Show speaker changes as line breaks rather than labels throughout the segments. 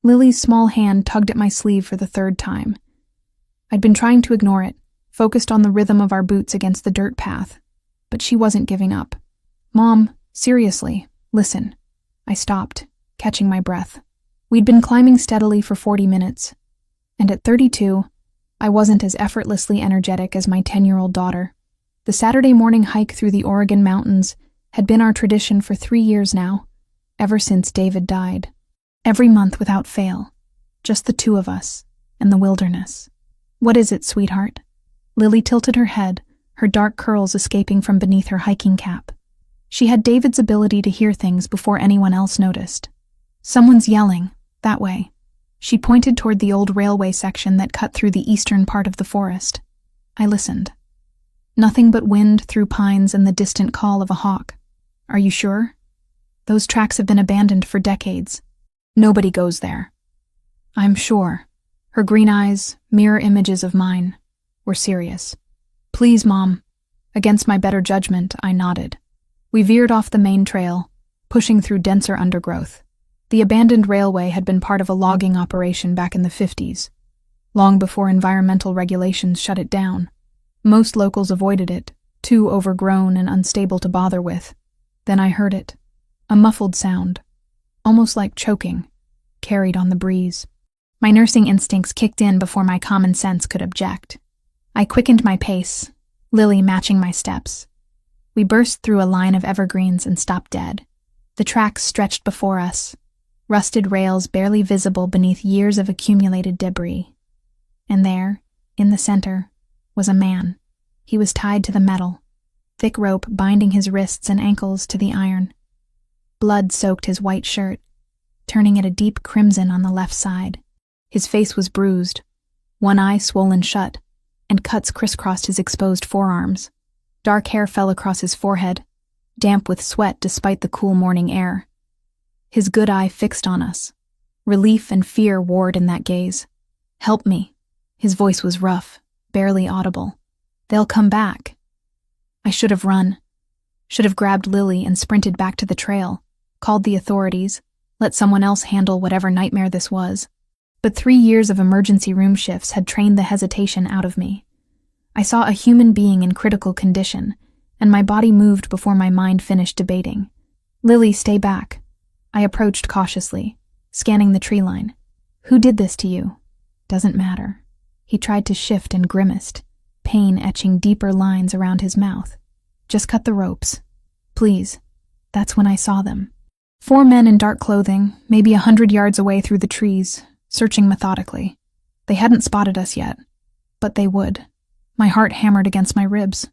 Lily's small hand tugged at my sleeve for the third time. I'd been trying to ignore it, focused on the rhythm of our boots against the dirt path, but she wasn't giving up. "Mom, seriously, listen." I stopped, catching my breath. We'd been climbing steadily for 40 minutes, and at 32, I wasn't as effortlessly energetic as my 10-year-old daughter. The Saturday morning hike through the Oregon mountains had been our tradition for 3 years now, ever since David died. Every month without fail, just the two of us and the wilderness. "What is it, sweetheart?" Lily tilted her head, her dark curls escaping from beneath her hiking cap. She had David's ability to hear things before anyone else noticed. "Someone's yelling, that way." She pointed toward the old railway section that cut through the eastern part of the forest. I listened. Nothing but wind through pines and the distant call of a hawk. "Are you sure? Those tracks have been abandoned for decades. Nobody goes there." "I'm sure." Her green eyes, mirror images of mine, were serious. "Please, Mom." Against my better judgment, I nodded. We veered off the main trail, pushing through denser undergrowth. The abandoned railway had been part of a logging operation back in the 50s, long before environmental regulations shut it down. Most locals avoided it, too overgrown and unstable to bother with. Then I heard it. A muffled sound, almost like choking, carried on the breeze. My nursing instincts kicked in before my common sense could object. I quickened my pace, Lily matching my steps. We burst through a line of evergreens and stopped dead. The tracks stretched before us, rusted rails barely visible beneath years of accumulated debris. And there, in the center, was a man. He was tied to the metal, thick rope binding his wrists and ankles to the iron. Blood soaked his white shirt, turning it a deep crimson on the left side. His face was bruised, one eye swollen shut, and cuts crisscrossed his exposed forearms. Dark hair fell across his forehead, damp with sweat despite the cool morning air. His good eye fixed on us. Relief and fear warred in that gaze. "Help me." His voice was rough, barely audible. "They'll come back." I should have run. Should have grabbed Lily and sprinted back to the trail, called the authorities, let someone else handle whatever nightmare this was. But 3 years of emergency room shifts had trained the hesitation out of me. I saw a human being in critical condition, and my body moved before my mind finished debating. "Lily, stay back." I approached cautiously, scanning the tree line. "Who did this to you?" "Doesn't matter." He tried to shift and grimaced, pain etching deeper lines around his mouth. "Just cut the ropes. Please." That's when I saw them. 4 men in dark clothing, maybe 100 yards away through the trees, searching methodically. They hadn't spotted us yet, but they would. My heart hammered against my ribs.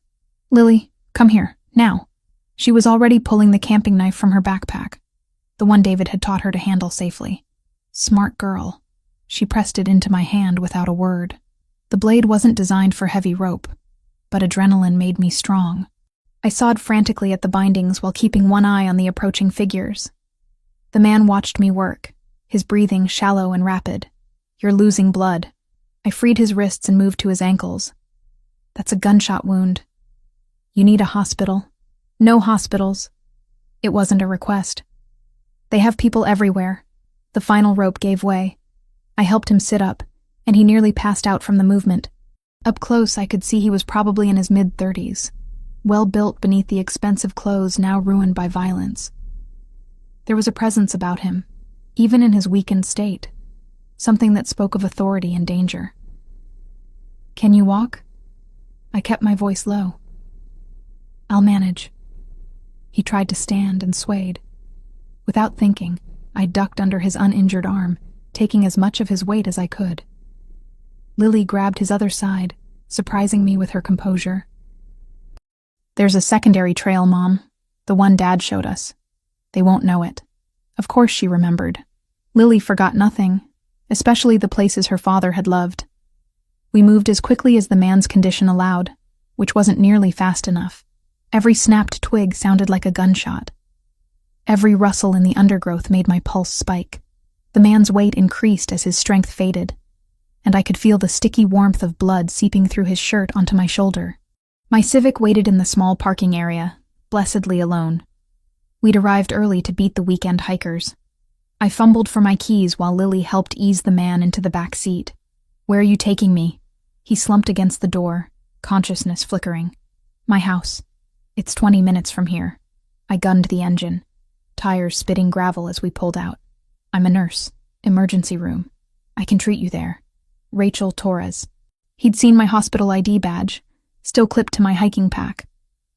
"Lily, come here, now." She was already pulling the camping knife from her backpack, the one David had taught her to handle safely. Smart girl. She pressed it into my hand without a word. The blade wasn't designed for heavy rope, but adrenaline made me strong. I sawed frantically at the bindings while keeping one eye on the approaching figures. The man watched me work, his breathing shallow and rapid. "You're losing blood." I freed his wrists and moved to his ankles. "That's a gunshot wound." "You need a hospital." "No hospitals." It wasn't a request. "They have people everywhere." The final rope gave way. I helped him sit up, and he nearly passed out from the movement. Up close, I could see he was probably in his mid-30s, well-built beneath the expensive clothes now ruined by violence. There was a presence about him, even in his weakened state, something that spoke of authority and danger. "Can you walk?" I kept my voice low. "I'll manage." He tried to stand and swayed. Without thinking, I ducked under his uninjured arm, taking as much of his weight as I could. Lily grabbed his other side, surprising me with her composure. "There's a secondary trail, Mom. The one Dad showed us. They won't know it." Of course she remembered. Lily forgot nothing, especially the places her father had loved. We moved as quickly as the man's condition allowed, which wasn't nearly fast enough. Every snapped twig sounded like a gunshot. Every rustle in the undergrowth made my pulse spike. The man's weight increased as his strength faded, and I could feel the sticky warmth of blood seeping through his shirt onto my shoulder. My Civic waited in the small parking area, blessedly alone. We'd arrived early to beat the weekend hikers. I fumbled for my keys while Lily helped ease the man into the back seat. "Where are you taking me?" He slumped against the door, consciousness flickering. "My house. It's 20 minutes from here." I gunned the engine, tires spitting gravel as we pulled out. "I'm a nurse. Emergency room. I can treat you there. Rachel Torres." He'd seen my hospital ID badge, still clipped to my hiking pack.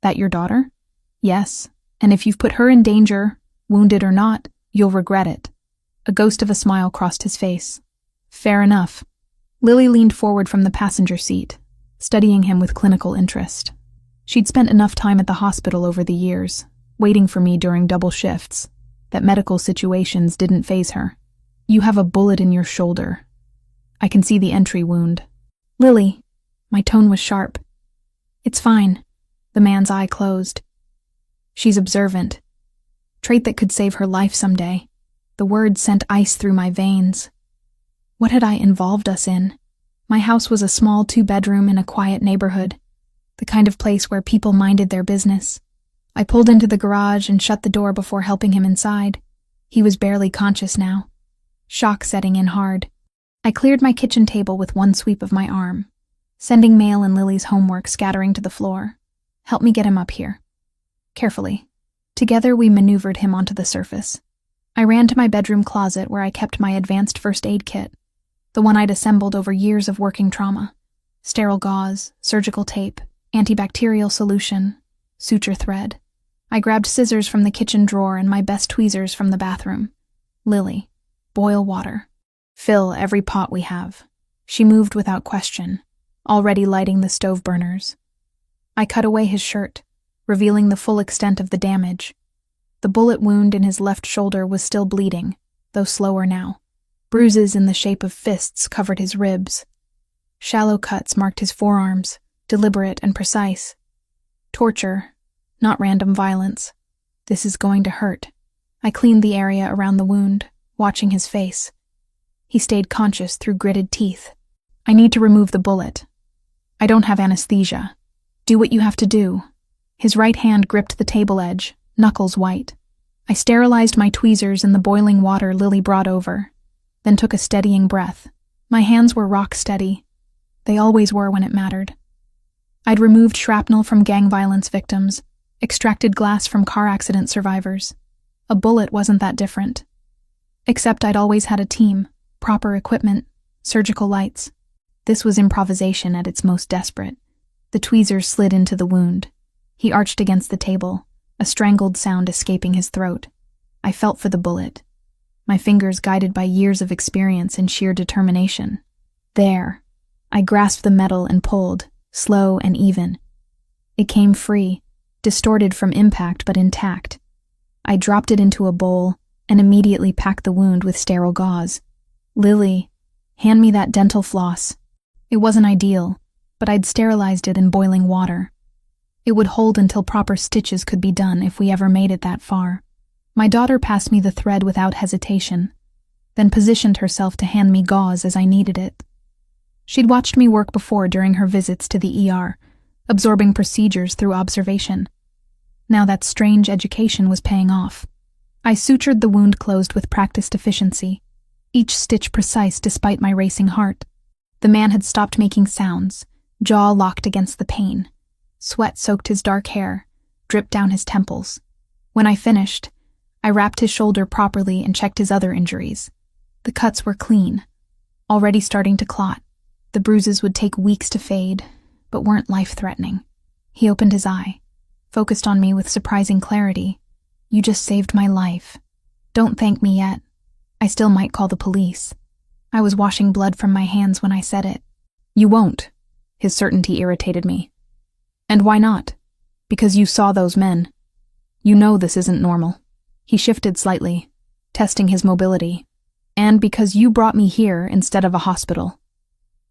"That your daughter?" "Yes, and if you've put her in danger, wounded or not, you'll regret it." A ghost of a smile crossed his face. "Fair enough." Lily leaned forward from the passenger seat, studying him with clinical interest. She'd spent enough time at the hospital over the years, waiting for me during double shifts, that medical situations didn't faze her. "You have a bullet in your shoulder. I can see the entry wound." "Lily," my tone was sharp. "It's fine." The man's eye closed. "She's observant. Trait that could save her life someday." The words sent ice through my veins. What had I involved us in? My house was a small 2-bedroom in a quiet neighborhood, the kind of place where people minded their business. I pulled into the garage and shut the door before helping him inside. He was barely conscious now, shock setting in hard. I cleared my kitchen table with one sweep of my arm, sending mail and Lily's homework scattering to the floor. "Help me get him up here." Carefully. Together we maneuvered him onto the surface. I ran to my bedroom closet where I kept my advanced first aid kit, the one I'd assembled over years of working trauma. Sterile gauze, surgical tape, antibacterial solution, suture thread. I grabbed scissors from the kitchen drawer and my best tweezers from the bathroom. "Lily, boil water. Fill every pot we have." She moved without question, already lighting the stove burners. I cut away his shirt, revealing the full extent of the damage. The bullet wound in his left shoulder was still bleeding, though slower now. Bruises in the shape of fists covered his ribs. Shallow cuts marked his forearms, deliberate and precise. Torture, not random violence. "This is going to hurt." I cleaned the area around the wound, watching his face. He stayed conscious through gritted teeth. "I need to remove the bullet. I don't have anesthesia. Do what you have to do." His right hand gripped the table edge, knuckles white. I sterilized my tweezers in the boiling water Lily brought over, then took a steadying breath. My hands were rock steady. They always were when it mattered. I'd removed shrapnel from gang violence victims, extracted glass from car accident survivors. A bullet wasn't that different. Except I'd always had a team, proper equipment, surgical lights. This was improvisation at its most desperate. The tweezers slid into the wound. He arched against the table, a strangled sound escaping his throat. I felt for the bullet, my fingers guided by years of experience and sheer determination. There. I grasped the metal and pulled, slow and even. It came free, distorted from impact but intact. I dropped it into a bowl and immediately packed the wound with sterile gauze. "Lily, hand me that dental floss." It wasn't ideal, but I'd sterilized it in boiling water. It would hold until proper stitches could be done if we ever made it that far. My daughter passed me the thread without hesitation, then positioned herself to hand me gauze as I needed it. She'd watched me work before during her visits to the ER, absorbing procedures through observation. Now that strange education was paying off. I sutured the wound closed with practiced efficiency, each stitch precise despite my racing heart. The man had stopped making sounds, jaw locked against the pain. Sweat soaked his dark hair, dripped down his temples. When I finished, I wrapped his shoulder properly and checked his other injuries. The cuts were clean, already starting to clot. The bruises would take weeks to fade, but weren't life-threatening. He opened his eye, focused on me with surprising clarity. "You just saved my life. Don't thank me yet. I still might call the police." I was washing blood from my hands when I said it. "You won't." His certainty irritated me. "And why not?" "Because you saw those men. You know this isn't normal." He shifted slightly, testing his mobility. "And because you brought me here instead of a hospital.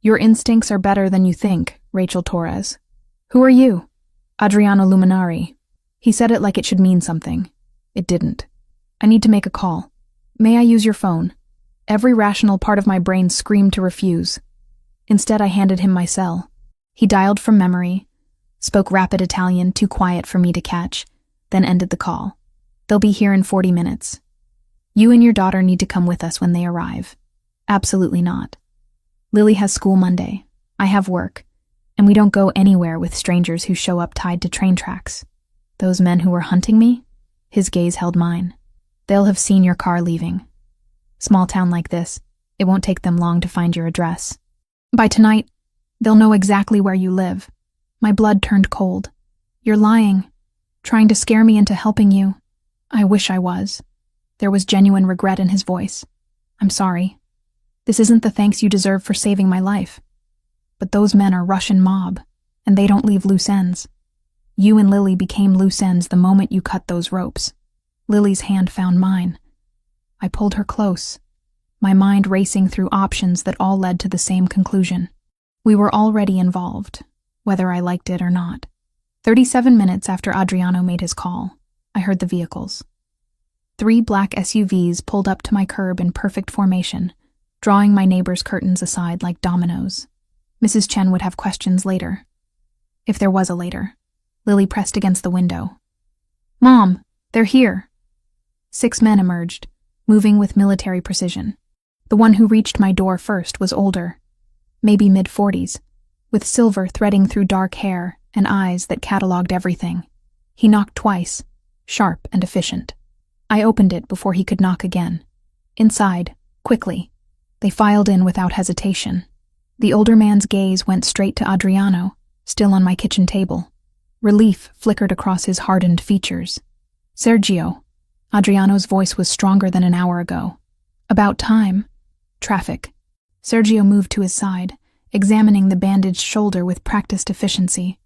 Your instincts are better than you think, Rachel Torres." "Who are you?" "Adriano Luminari." He said it like it should mean something. It didn't. "I need to make a call. May I use your phone?" Every rational part of my brain screamed to refuse. Instead, I handed him my cell. He dialed from memory, spoke rapid Italian, too quiet for me to catch, then ended the call. "They'll be here in 40 minutes. You and your daughter need to come with us when they arrive. Absolutely not. Lily has school Monday. I have work. And we don't go anywhere with strangers who show up tied to train tracks. Those men who were hunting me? His gaze held mine. They'll have seen your car leaving. Small town like this, it won't take them long to find your address. By tonight, they'll know exactly where you live. My blood turned cold. You're lying, trying to scare me into helping you. I wish I was. There was genuine regret in his voice. I'm sorry. This isn't the thanks you deserve for saving my life. But those men are Russian mob, and they don't leave loose ends. You and Lily became loose ends the moment you cut those ropes. Lily's hand found mine. I pulled her close, my mind racing through options that all led to the same conclusion. We were already involved, whether I liked it or not. 37 minutes after Adriano made his call, I heard the vehicles. 3 black SUVs pulled up to my curb in perfect formation, drawing my neighbor's curtains aside like dominoes. Mrs. Chen would have questions later. If there was a later. Lily pressed against the window. Mom, they're here. 6 men emerged, moving with military precision. The one who reached my door first was older, maybe mid-40s, with silver threading through dark hair and eyes that cataloged everything. He knocked twice, sharp and efficient. I opened it before he could knock again. Inside, quickly, they filed in without hesitation. The older man's gaze went straight to Adriano, still on my kitchen table. Relief flickered across his hardened features. Sergio. Adriano's voice was stronger than an hour ago. About time. Traffic. Sergio moved to his side, examining the bandaged shoulder with practiced efficiency.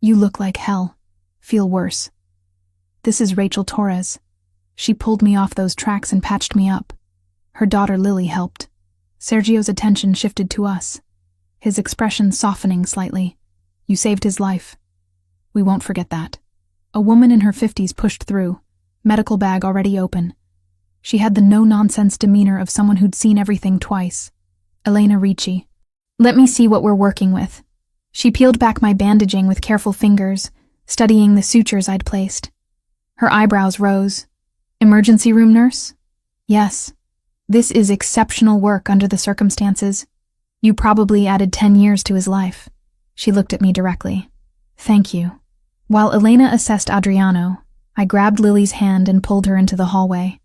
You look like hell. Feel worse. This is Rachel Torres. She pulled me off those tracks and patched me up. Her daughter Lily helped. Sergio's attention shifted to us, his expression softening slightly. You saved his life. We won't forget that. A woman in her 50s pushed through, medical bag already open. She had the no-nonsense demeanor of someone who'd seen everything twice. Elena Ricci. Let me see what we're working with. She peeled back my bandaging with careful fingers, studying the sutures I'd placed. Her eyebrows rose. Emergency room nurse? Yes. This is exceptional work under the circumstances. You probably added 10 years to his life. She looked at me directly. Thank you. While Elena assessed Adriano, I grabbed Lily's hand and pulled her into the hallway.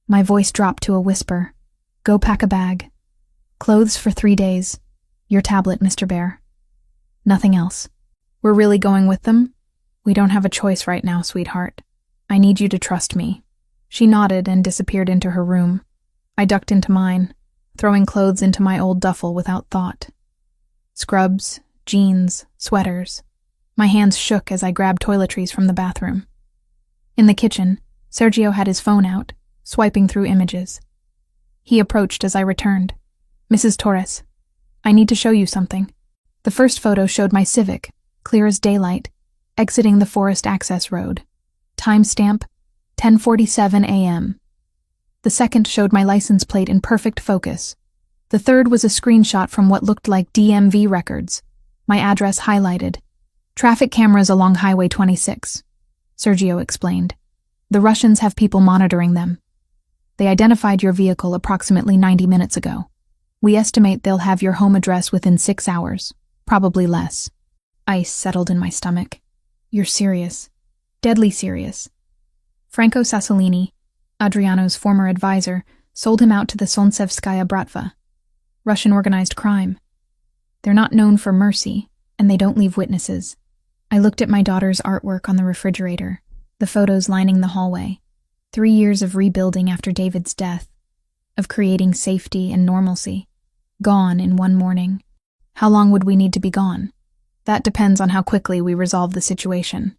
My voice dropped to a whisper. Go pack a bag. Clothes for 3 days. Your tablet, Mr. Bear. Nothing else. We're really going with them? We don't have a choice right now, sweetheart. I need you to trust me. She nodded and disappeared into her room. I ducked into mine, throwing clothes into my old duffel without thought. Scrubs, jeans, sweaters. My hands shook as I grabbed toiletries from the bathroom. In the kitchen, Sergio had his phone out, swiping through images. He approached as I returned. Mrs. Torres, I need to show you something. The first photo showed my Civic, clear as daylight, exiting the forest access road. Timestamp, 10:47 a.m. The second showed my license plate in perfect focus. The third was a screenshot from what looked like DMV records, my address highlighted. Traffic cameras along Highway 26, Sergio explained. The Russians have people monitoring them. They identified your vehicle approximately 90 minutes ago. We estimate they'll have your home address within 6 hours, probably less. Ice settled in my stomach. You're serious. Deadly serious. Franco Sassolini, Adriano's former advisor, sold him out to the Solntsevskaya Bratva, Russian organized crime. They're not known for mercy, and they don't leave witnesses. I looked at my daughter's artwork on the refrigerator, the photos lining the hallway. 3 years of rebuilding after David's death, of creating safety and normalcy, gone in one morning. How long would we need to be gone? That depends on how quickly we resolve the situation.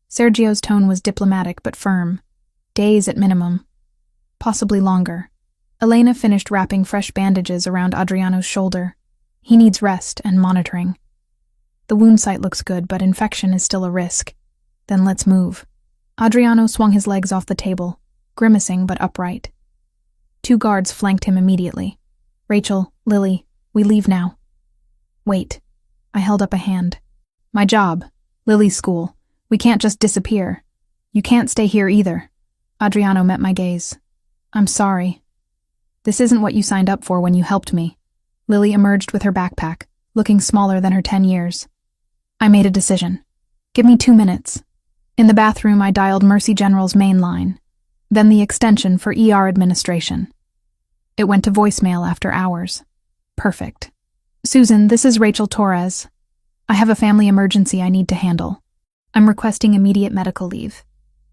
Sergio's tone was diplomatic but firm. Days at minimum. Possibly longer. Elena finished wrapping fresh bandages around Adriano's shoulder. He needs rest and monitoring. The wound site looks good, but infection is still a risk. Then let's move. Adriano swung his legs off the table, grimacing but upright. 2 guards flanked him immediately. Rachel, Lily, we leave now. Wait. I held up a hand. My job. Lily's school. We can't just disappear. You can't stay here either. Adriano met my gaze. I'm sorry. This isn't what you signed up for when you helped me. Lily emerged with her backpack, looking smaller than her 10 years. I made a decision. Give me 2 minutes. In the bathroom, I dialed Mercy General's main line, then the extension for ER administration. It went to voicemail after hours. Perfect. Susan, this is Rachel Torres. I have a family emergency I need to handle. I'm requesting immediate medical leave.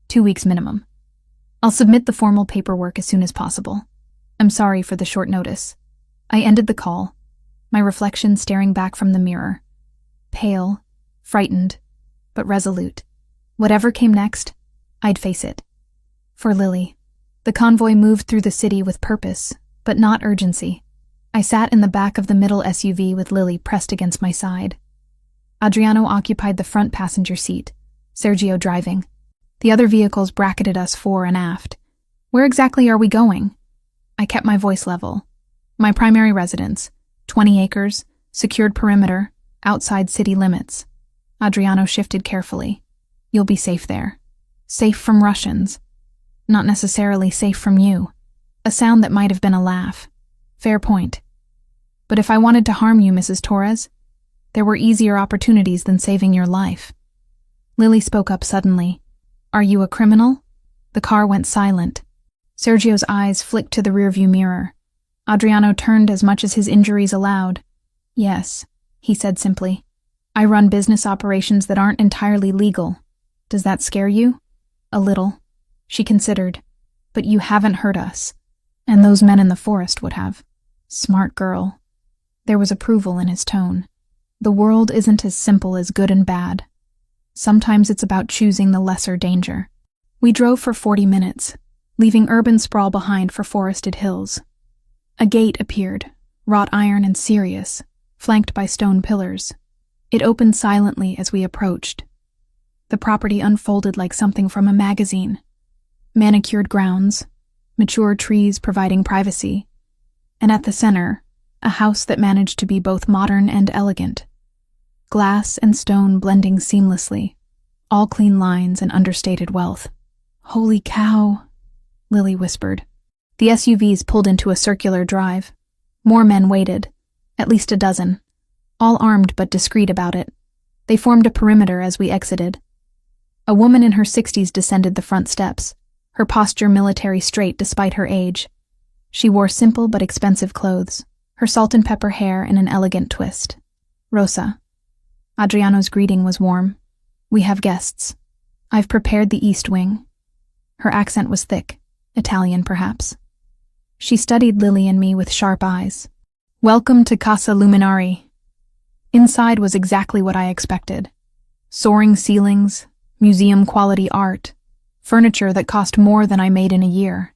2 weeks minimum. I'll submit the formal paperwork as soon as possible. I'm sorry for the short notice. I ended the call, my reflection staring back from the mirror. Pale, frightened, but resolute. Whatever came next, I'd face it. For Lily, the convoy moved through the city with purpose, but not urgency. I sat in the back of the middle SUV with Lily pressed against my side. Adriano occupied the front passenger seat, Sergio driving. The other vehicles bracketed us fore and aft. Where exactly are we going? I kept my voice level. My primary residence, 20 acres, secured perimeter, outside city limits. Adriano shifted carefully. You'll be safe there. Safe from Russians. Not necessarily safe from you. A sound that might have been a laugh. Fair point. But if I wanted to harm you, Mrs. Torres, there were easier opportunities than saving your life. Lily spoke up suddenly. Are you a criminal? The car went silent. Sergio's eyes flicked to the rearview mirror. Adriano turned as much as his injuries allowed. Yes, he said simply. I run business operations that aren't entirely legal. Does that scare you? A little. She considered. But you haven't hurt us. And those men in the forest would have. Smart girl. There was approval in his tone. The world isn't as simple as good and bad. Sometimes it's about choosing the lesser danger. We drove for 40 minutes, leaving urban sprawl behind for forested hills. A gate appeared, wrought iron and serious, flanked by stone pillars. It opened silently as we approached. The property unfolded like something from a magazine. Manicured grounds, mature trees providing privacy, and at the center, a house that managed to be both modern and elegant. Glass and stone blending seamlessly, all clean lines and understated wealth. Holy cow, Lily whispered. The SUVs pulled into a circular drive. More men waited, at least a dozen, all armed but discreet about it. They formed a perimeter as we exited. A woman in her 60s descended the front steps, her posture military straight despite her age. She wore simple but expensive clothes, her salt and pepper hair in an elegant twist. Rosa. Adriano's greeting was warm. We have guests. I've prepared the East Wing. Her accent was thick, Italian perhaps. She studied Lily and me with sharp eyes. Welcome to Casa Luminari. Inside was exactly what I expected. Soaring ceilings, museum-quality art, furniture that cost more than I made in a year.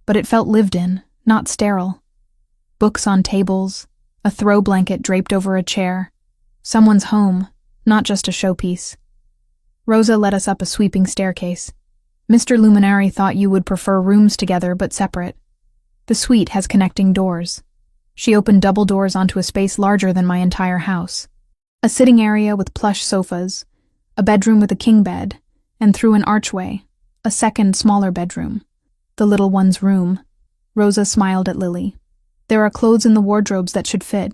But it felt lived in, not sterile. Books on tables, a throw blanket draped over a chair. Someone's home, not just a showpiece. Rosa led us up a sweeping staircase. Mr. Luminari thought you would prefer rooms together but separate. The suite has connecting doors. She opened double doors onto a space larger than my entire house. A sitting area with plush sofas, a bedroom with a king bed, and through an archway, a second, smaller bedroom. The little one's room. Rosa smiled at Lily. There are clothes in the wardrobes that should fit.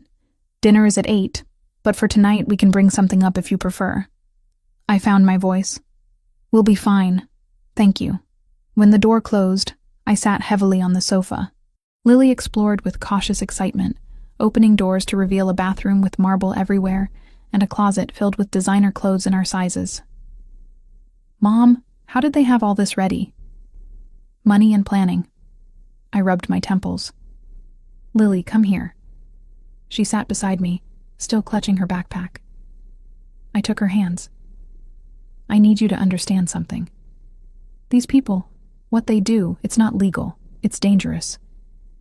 Dinner is at 8, but for tonight we can bring something up if you prefer. I found my voice. We'll be fine. Thank you. When the door closed, I sat heavily on the sofa. Lily explored with cautious excitement, opening doors to reveal a bathroom with marble everywhere and a closet filled with designer clothes in our sizes. Mom, how did they have all this ready? Money and planning. I rubbed my temples. Lily, come here. She sat beside me, still clutching her backpack. I took her hands. I need you to understand something. These people, what they do, it's not legal, it's dangerous.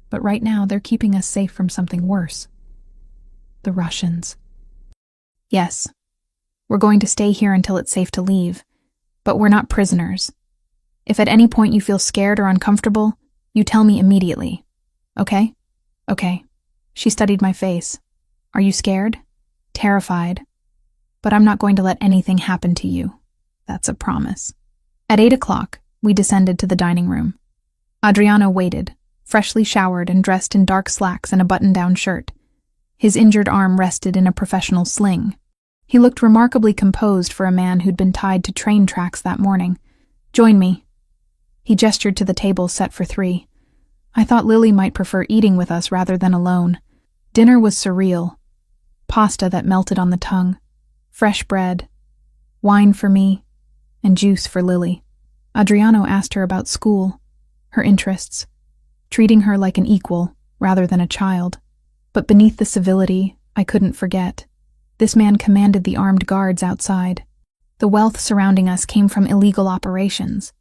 But right now, they're keeping us safe from something worse. The Russians. Yes, we're going to stay here until it's safe to leave, but we're not prisoners. If at any point you feel scared or uncomfortable, you tell me immediately. Okay? Okay. She studied my face. Are you scared? Terrified. But I'm not going to let anything happen to you. That's a promise. At 8 o'clock, we descended to the dining room. Adriano waited, freshly showered and dressed in dark slacks and a button-down shirt. His injured arm rested in a professional sling. He looked remarkably composed for a man who'd been tied to train tracks that morning. "Join me." He gestured to the table set for 3. I thought Lily might prefer eating with us rather than alone. Dinner was surreal. Pasta that melted on the tongue, fresh bread, wine for me, and juice for Lily. Adriano asked her about school, her interests, treating her like an equal rather than a child. But beneath the civility, I couldn't forget. This man commanded the armed guards outside. The wealth surrounding us came from illegal operations.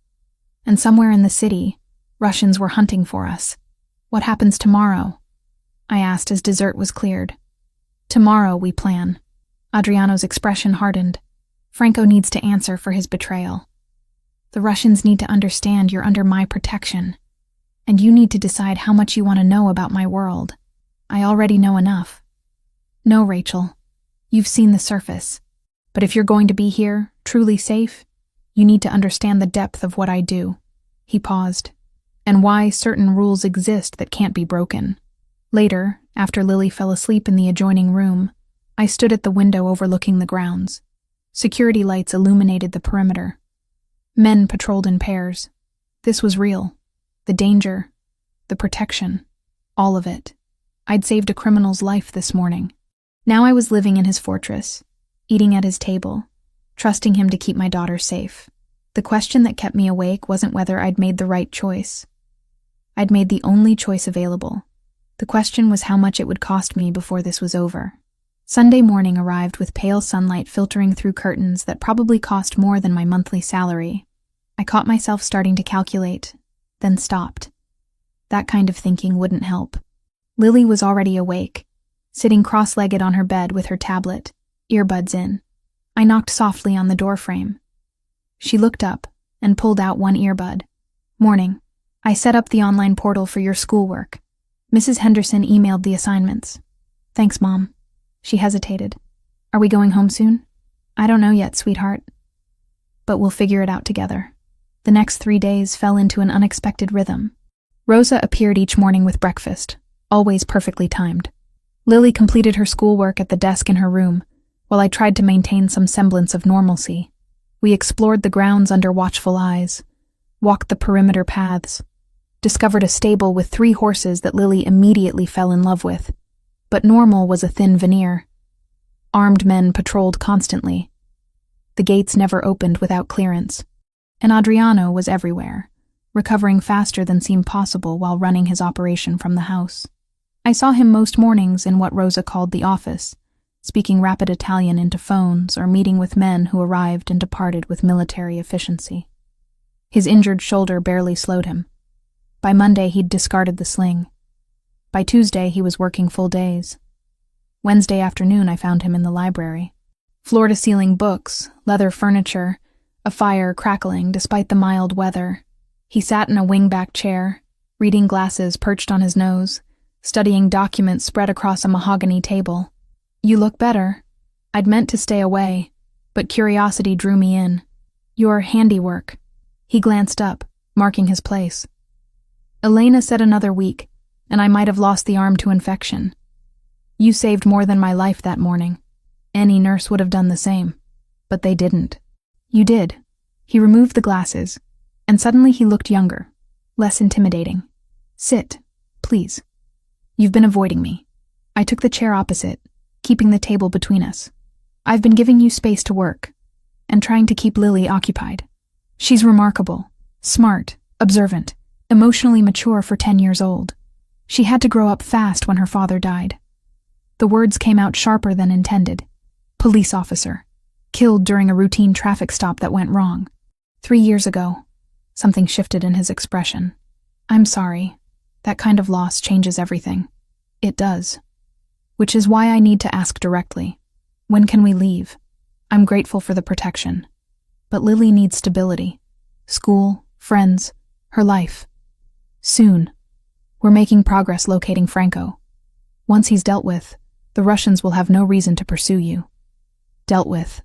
And somewhere in the city, Russians were hunting for us. "What happens tomorrow?" I asked as dessert was cleared. "Tomorrow we plan." Adriano's expression hardened. "Franco needs to answer for his betrayal. The Russians need to understand you're under my protection. And you need to decide how much you want to know about my world. I already know enough." "No, Rachel. You've seen the surface. But if you're going to be here, truly safe, you need to understand the depth of what I do." He paused. "And why certain rules exist that can't be broken." Later, after Lily fell asleep in the adjoining room, I stood at the window overlooking the grounds. Security lights illuminated the perimeter. Men patrolled in pairs. This was real. The danger, the protection, all of it. I'd saved a criminal's life this morning. Now I was living in his fortress, eating at his table, trusting him to keep my daughter safe. The question that kept me awake wasn't whether I'd made the right choice. I'd made the only choice available. The question was how much it would cost me before this was over. Sunday morning arrived with pale sunlight filtering through curtains that probably cost more than my monthly salary. I caught myself starting to calculate, then stopped. That kind of thinking wouldn't help. Lily was already awake, sitting cross-legged on her bed with her tablet, earbuds in. I knocked softly on the doorframe. She looked up and pulled out one earbud. "Morning. I set up the online portal for your schoolwork. Mrs. Henderson emailed the assignments." "Thanks, Mom." She hesitated. "Are we going home soon?" "I don't know yet, sweetheart. But we'll figure it out together." The next 3 days fell into an unexpected rhythm. Rosa appeared each morning with breakfast, always perfectly timed. Lily completed her schoolwork at the desk in her room, while I tried to maintain some semblance of normalcy. We explored the grounds under watchful eyes, walked the perimeter paths, discovered a stable with 3 horses that Lily immediately fell in love with. But normal was a thin veneer. Armed men patrolled constantly. The gates never opened without clearance. And Adriano was everywhere, recovering faster than seemed possible while running his operation from the house. I saw him most mornings in what Rosa called the office, speaking rapid Italian into phones or meeting with men who arrived and departed with military efficiency. His injured shoulder barely slowed him. By Monday, he'd discarded the sling. By Tuesday, he was working full days. Wednesday afternoon, I found him in the library. Floor-to-ceiling books, leather furniture, a fire crackling despite the mild weather. He sat in a wing-back chair, reading glasses perched on his nose, studying documents spread across a mahogany table. "You look better." I'd meant to stay away, but curiosity drew me in. "Your handiwork." He glanced up, marking his place. "Elena said another week, and I might have lost the arm to infection. You saved more than my life that morning. Any nurse would have done the same, but they didn't." "You did." He removed the glasses, and suddenly he looked younger, less intimidating. "Sit, please. You've been avoiding me." I took the chair opposite, keeping the table between us. "I've been giving you space to work, and trying to keep Lily occupied. She's remarkable, smart, observant, emotionally mature for 10 years old. She had to grow up fast when her father died." The words came out sharper than intended. "Police officer. Killed during a routine traffic stop that went wrong. 3 years ago." Something shifted in his expression. "I'm sorry. That kind of loss changes everything." "It does. Which is why I need to ask directly. When can we leave? I'm grateful for the protection. But Lily needs stability. School, friends, her life. Soon. We're making progress locating Franco. Once he's dealt with, the Russians will have no reason to pursue you." "Dealt with."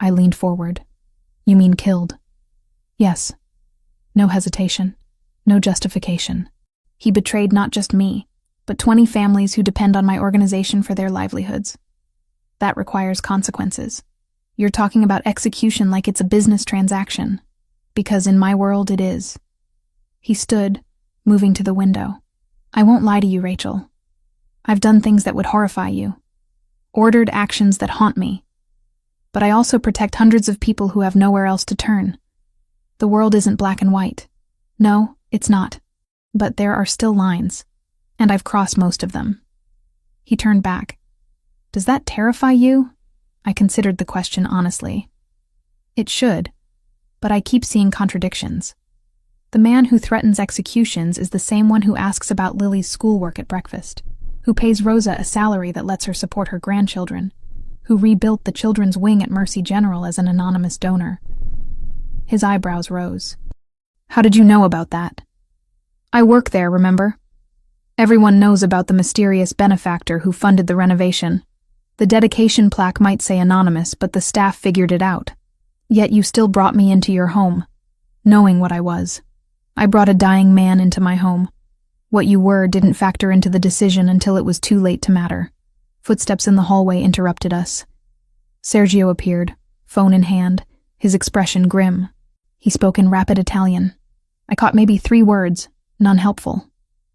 I leaned forward. "You mean killed?" "Yes." No hesitation. No justification. He betrayed not just me, but 20 families who depend on my organization for their livelihoods. That requires consequences. You're talking about execution like it's a business transaction, because in my world it is. He stood, moving to the window. I won't lie to you, Rachel. I've done things that would horrify you. Ordered actions that haunt me. But I also protect hundreds of people who have nowhere else to turn. The world isn't black and white. No, it's not. But there are still lines, and I've crossed most of them. He turned back. Does that terrify you? I considered the question honestly. It should, but I keep seeing contradictions. The man who threatens executions is the same one who asks about Lily's schoolwork at breakfast, who pays Rosa a salary that lets her support her grandchildren, who rebuilt the children's wing at Mercy General as an anonymous donor. His eyebrows rose. How did you know about that? I work there, remember? Everyone knows about the mysterious benefactor who funded the renovation. The dedication plaque might say anonymous, but the staff figured it out. Yet you still brought me into your home, knowing what I was. I brought a dying man into my home. What you were didn't factor into the decision until it was too late to matter. Footsteps in the hallway interrupted us. Sergio appeared, phone in hand, his expression grim. He spoke in rapid Italian. I caught maybe 3 words, none helpful.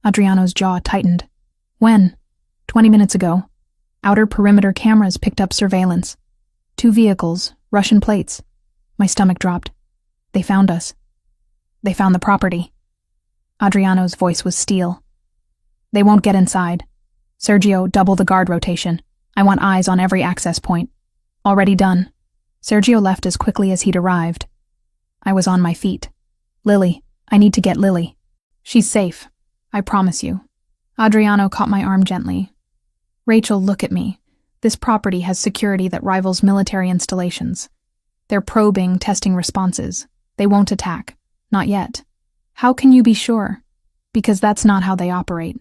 Adriano's jaw tightened. When? 20 minutes ago. Outer perimeter cameras picked up surveillance. 2 vehicles, Russian plates. My stomach dropped. They found us. They found the property. Adriano's voice was steel. They won't get inside. Sergio, double the guard rotation. I want eyes on every access point. Already done. Sergio left as quickly as he'd arrived. I was on my feet. Lily, I need to get Lily. She's safe. I promise you. Adriano caught my arm gently. Rachel, look at me. This property has security that rivals military installations. They're probing, testing responses. They won't attack. Not yet. How can you be sure? Because that's not how they operate.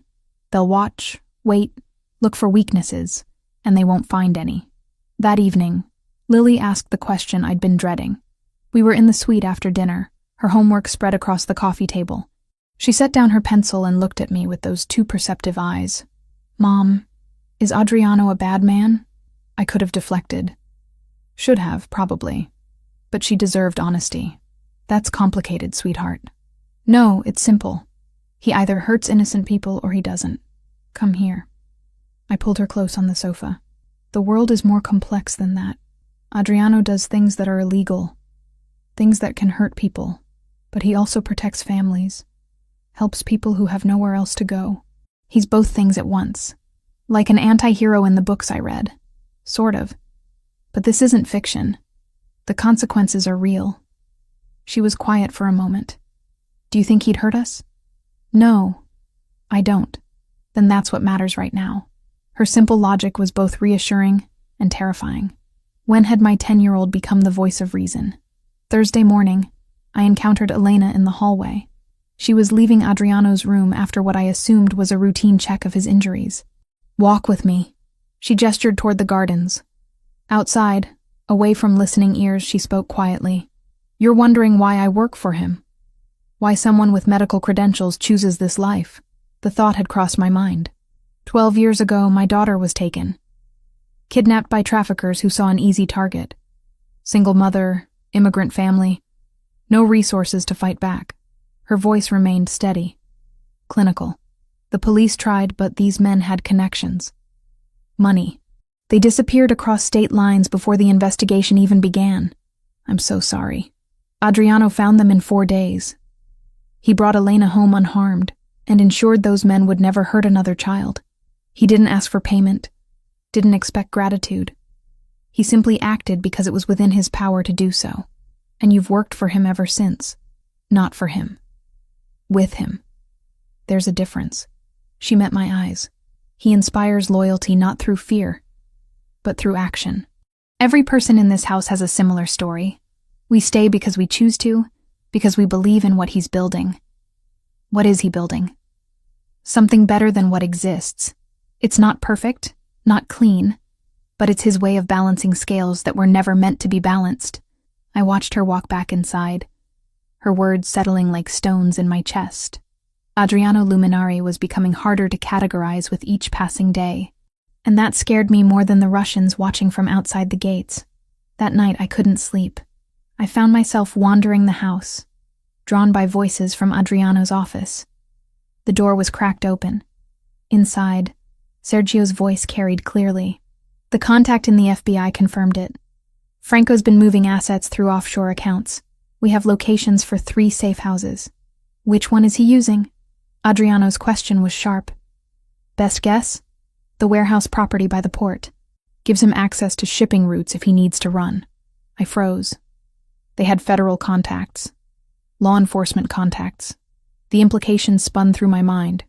They'll watch, wait, look for weaknesses, and they won't find any. That evening, Lily asked the question I'd been dreading. We were in the suite after dinner, her homework spread across the coffee table. She set down her pencil and looked at me with those 2 perceptive eyes. Mom, is Adriano a bad man? I could have deflected. Should have, probably. But she deserved honesty. That's complicated, sweetheart. No, it's simple. He either hurts innocent people or he doesn't. Come here. I pulled her close on the sofa. The world is more complex than that. Adriano does things that are illegal, things that can hurt people, but he also protects families, helps people who have nowhere else to go. He's both things at once, like an anti-hero in the books I read. Sort of. But this isn't fiction. The consequences are real. She was quiet for a moment. Do you think he'd hurt us? No, I don't. Then that's what matters right now. Her simple logic was both reassuring and terrifying. When had my 10-year-old become the voice of reason? Thursday morning, I encountered Elena in the hallway. She was leaving Adriano's room after what I assumed was a routine check of his injuries. Walk with me. She gestured toward the gardens. Outside, away from listening ears, she spoke quietly. You're wondering why I work for him. Why someone with medical credentials chooses this life. The thought had crossed my mind. 12 years ago, my daughter was taken. Kidnapped by traffickers who saw an easy target. Single mother, immigrant family. No resources to fight back. Her voice remained steady. Clinical. The police tried, but these men had connections. Money. They disappeared across state lines before the investigation even began. I'm so sorry. Adriano found them in 4 days. He brought Elena home unharmed and ensured those men would never hurt another child. He didn't ask for payment, didn't expect gratitude. He simply acted because it was within his power to do so. And you've worked for him ever since. Not for him. With him. There's a difference. She met my eyes. He inspires loyalty not through fear, but through action. Every person in this house has a similar story. We stay because we choose to, because we believe in what he's building. What is he building? Something better than what exists. It's not perfect, not clean, but it's his way of balancing scales that were never meant to be balanced. I watched her walk back inside. her words settling like stones in my chest. Adriano Luminari was becoming harder to categorize with each passing day, and that scared me more than the Russians watching from outside the gates. That night I couldn't sleep. I found myself wandering the house, drawn by voices from Adriano's office. The door was cracked open. Inside, Sergio's voice carried clearly. The contact in the FBI confirmed it. Franco's been moving assets through offshore accounts. We have locations for 3 safe houses. Which one is he using? Adriano's question was sharp. Best guess? The warehouse property by the port. Gives him access to shipping routes if he needs to run. I froze. They had federal contacts. Law enforcement contacts. The implications spun through my mind.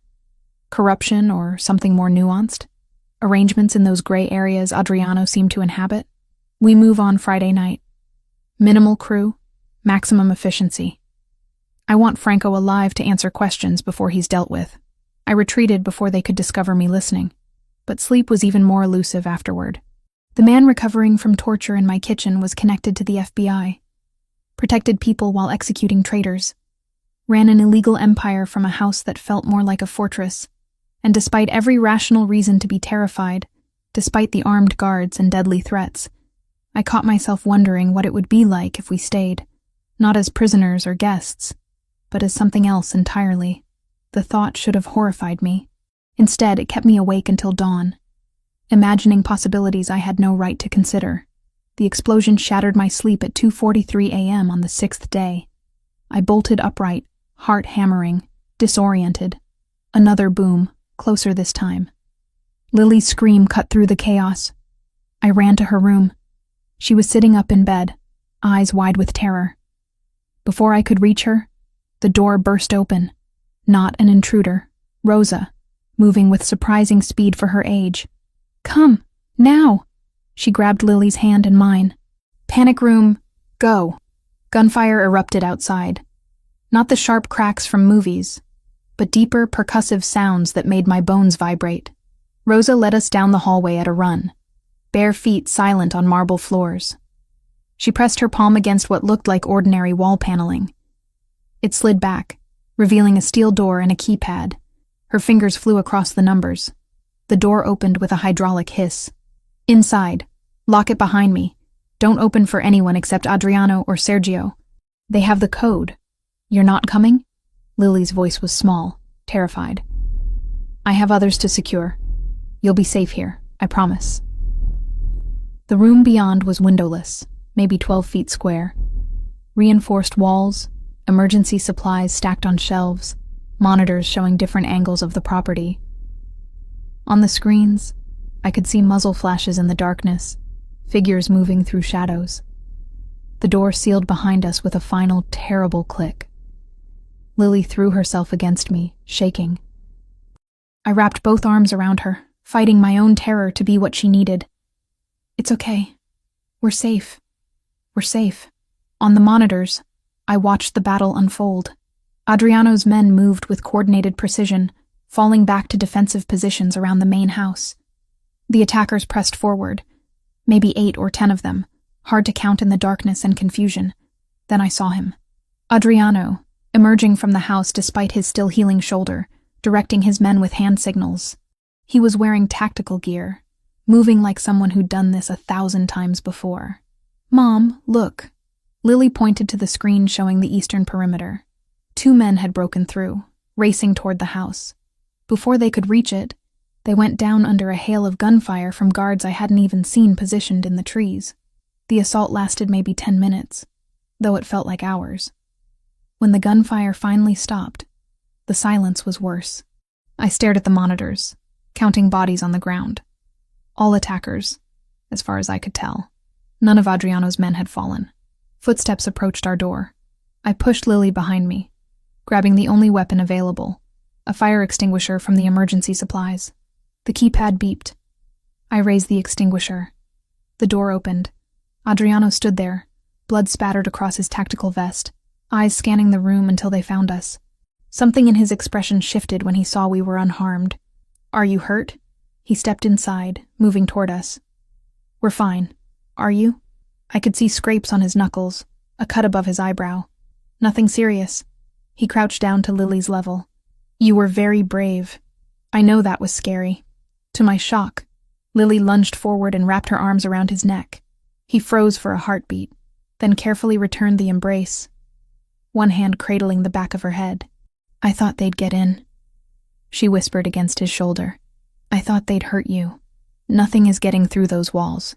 Corruption or something more nuanced? Arrangements in those gray areas Adriano seemed to inhabit? We move on Friday night. Minimal crew, maximum efficiency. I want Franco alive to answer questions before he's dealt with. I retreated before they could discover me listening. But sleep was even more elusive afterward. The man recovering from torture in my kitchen was connected to the FBI. Protected people while executing traitors. Ran an illegal empire from a house that felt more like a fortress. And despite every rational reason to be terrified, despite the armed guards and deadly threats, I caught myself wondering what it would be like if we stayed, not as prisoners or guests, but as something else entirely. The thought should have horrified me. Instead, it kept me awake until dawn, imagining possibilities I had no right to consider. The explosion shattered my sleep at 2:43 a.m. on the 6th day. I bolted upright, heart hammering, disoriented. Another boom, closer this time. Lily's scream cut through the chaos. I ran to her room. She was sitting up in bed, eyes wide with terror. Before I could reach her, the door burst open. Not an intruder, Rosa, moving with surprising speed for her age. Come, now! She grabbed Lily's hand in mine. Panic room, go. Gunfire erupted outside. Not the sharp cracks from movies, but deeper, percussive sounds that made my bones vibrate. Rosa led us down the hallway at a run, bare feet silent on marble floors. She pressed her palm against what looked like ordinary wall paneling. It slid back, revealing a steel door and a keypad. Her fingers flew across the numbers. The door opened with a hydraulic hiss. Inside. Lock it behind me. Don't open for anyone except Adriano or Sergio. They have the code. You're not coming? Lily's voice was small, terrified. I have others to secure. You'll be safe here, I promise. The room beyond was windowless, maybe 12 feet square. Reinforced walls, emergency supplies stacked on shelves, monitors showing different angles of the property. On the screens, I could see muzzle flashes in the darkness, figures moving through shadows. The door sealed behind us with a final terrible click. Lily threw herself against me, shaking. I wrapped both arms around her, fighting my own terror to be what she needed. It's okay. We're safe. We're safe. On the monitors, I watched the battle unfold. Adriano's men moved with coordinated precision, falling back to defensive positions around the main house. The attackers pressed forward, maybe 8 or 10 of them, hard to count in the darkness and confusion. Then I saw him. Adriano, emerging from the house despite his still healing shoulder, directing his men with hand signals. He was wearing tactical gear, moving like someone who'd done this 1,000 times before. Mom, look. Lily pointed to the screen showing the eastern perimeter. 2 men had broken through, racing toward the house. Before they could reach it, they went down under a hail of gunfire from guards I hadn't even seen positioned in the trees. The assault lasted maybe 10 minutes, though it felt like hours. When the gunfire finally stopped, the silence was worse. I stared at the monitors, counting bodies on the ground. All attackers, as far as I could tell. None of Adriano's men had fallen. Footsteps approached our door. I pushed Lily behind me, grabbing the only weapon available, a fire extinguisher from the emergency supplies. The keypad beeped. I raised the extinguisher. The door opened. Adriano stood there, blood spattered across his tactical vest, eyes scanning the room until they found us. Something in his expression shifted when he saw we were unharmed. Are you hurt? He stepped inside, moving toward us. We're fine. Are you? I could see scrapes on his knuckles, a cut above his eyebrow. Nothing serious. He crouched down to Lily's level. You were very brave. I know that was scary. To my shock, Lily lunged forward and wrapped her arms around his neck. He froze for a heartbeat, then carefully returned the embrace, one hand cradling the back of her head. I thought they'd get in, she whispered against his shoulder. I thought they'd hurt you. Nothing is getting through those walls.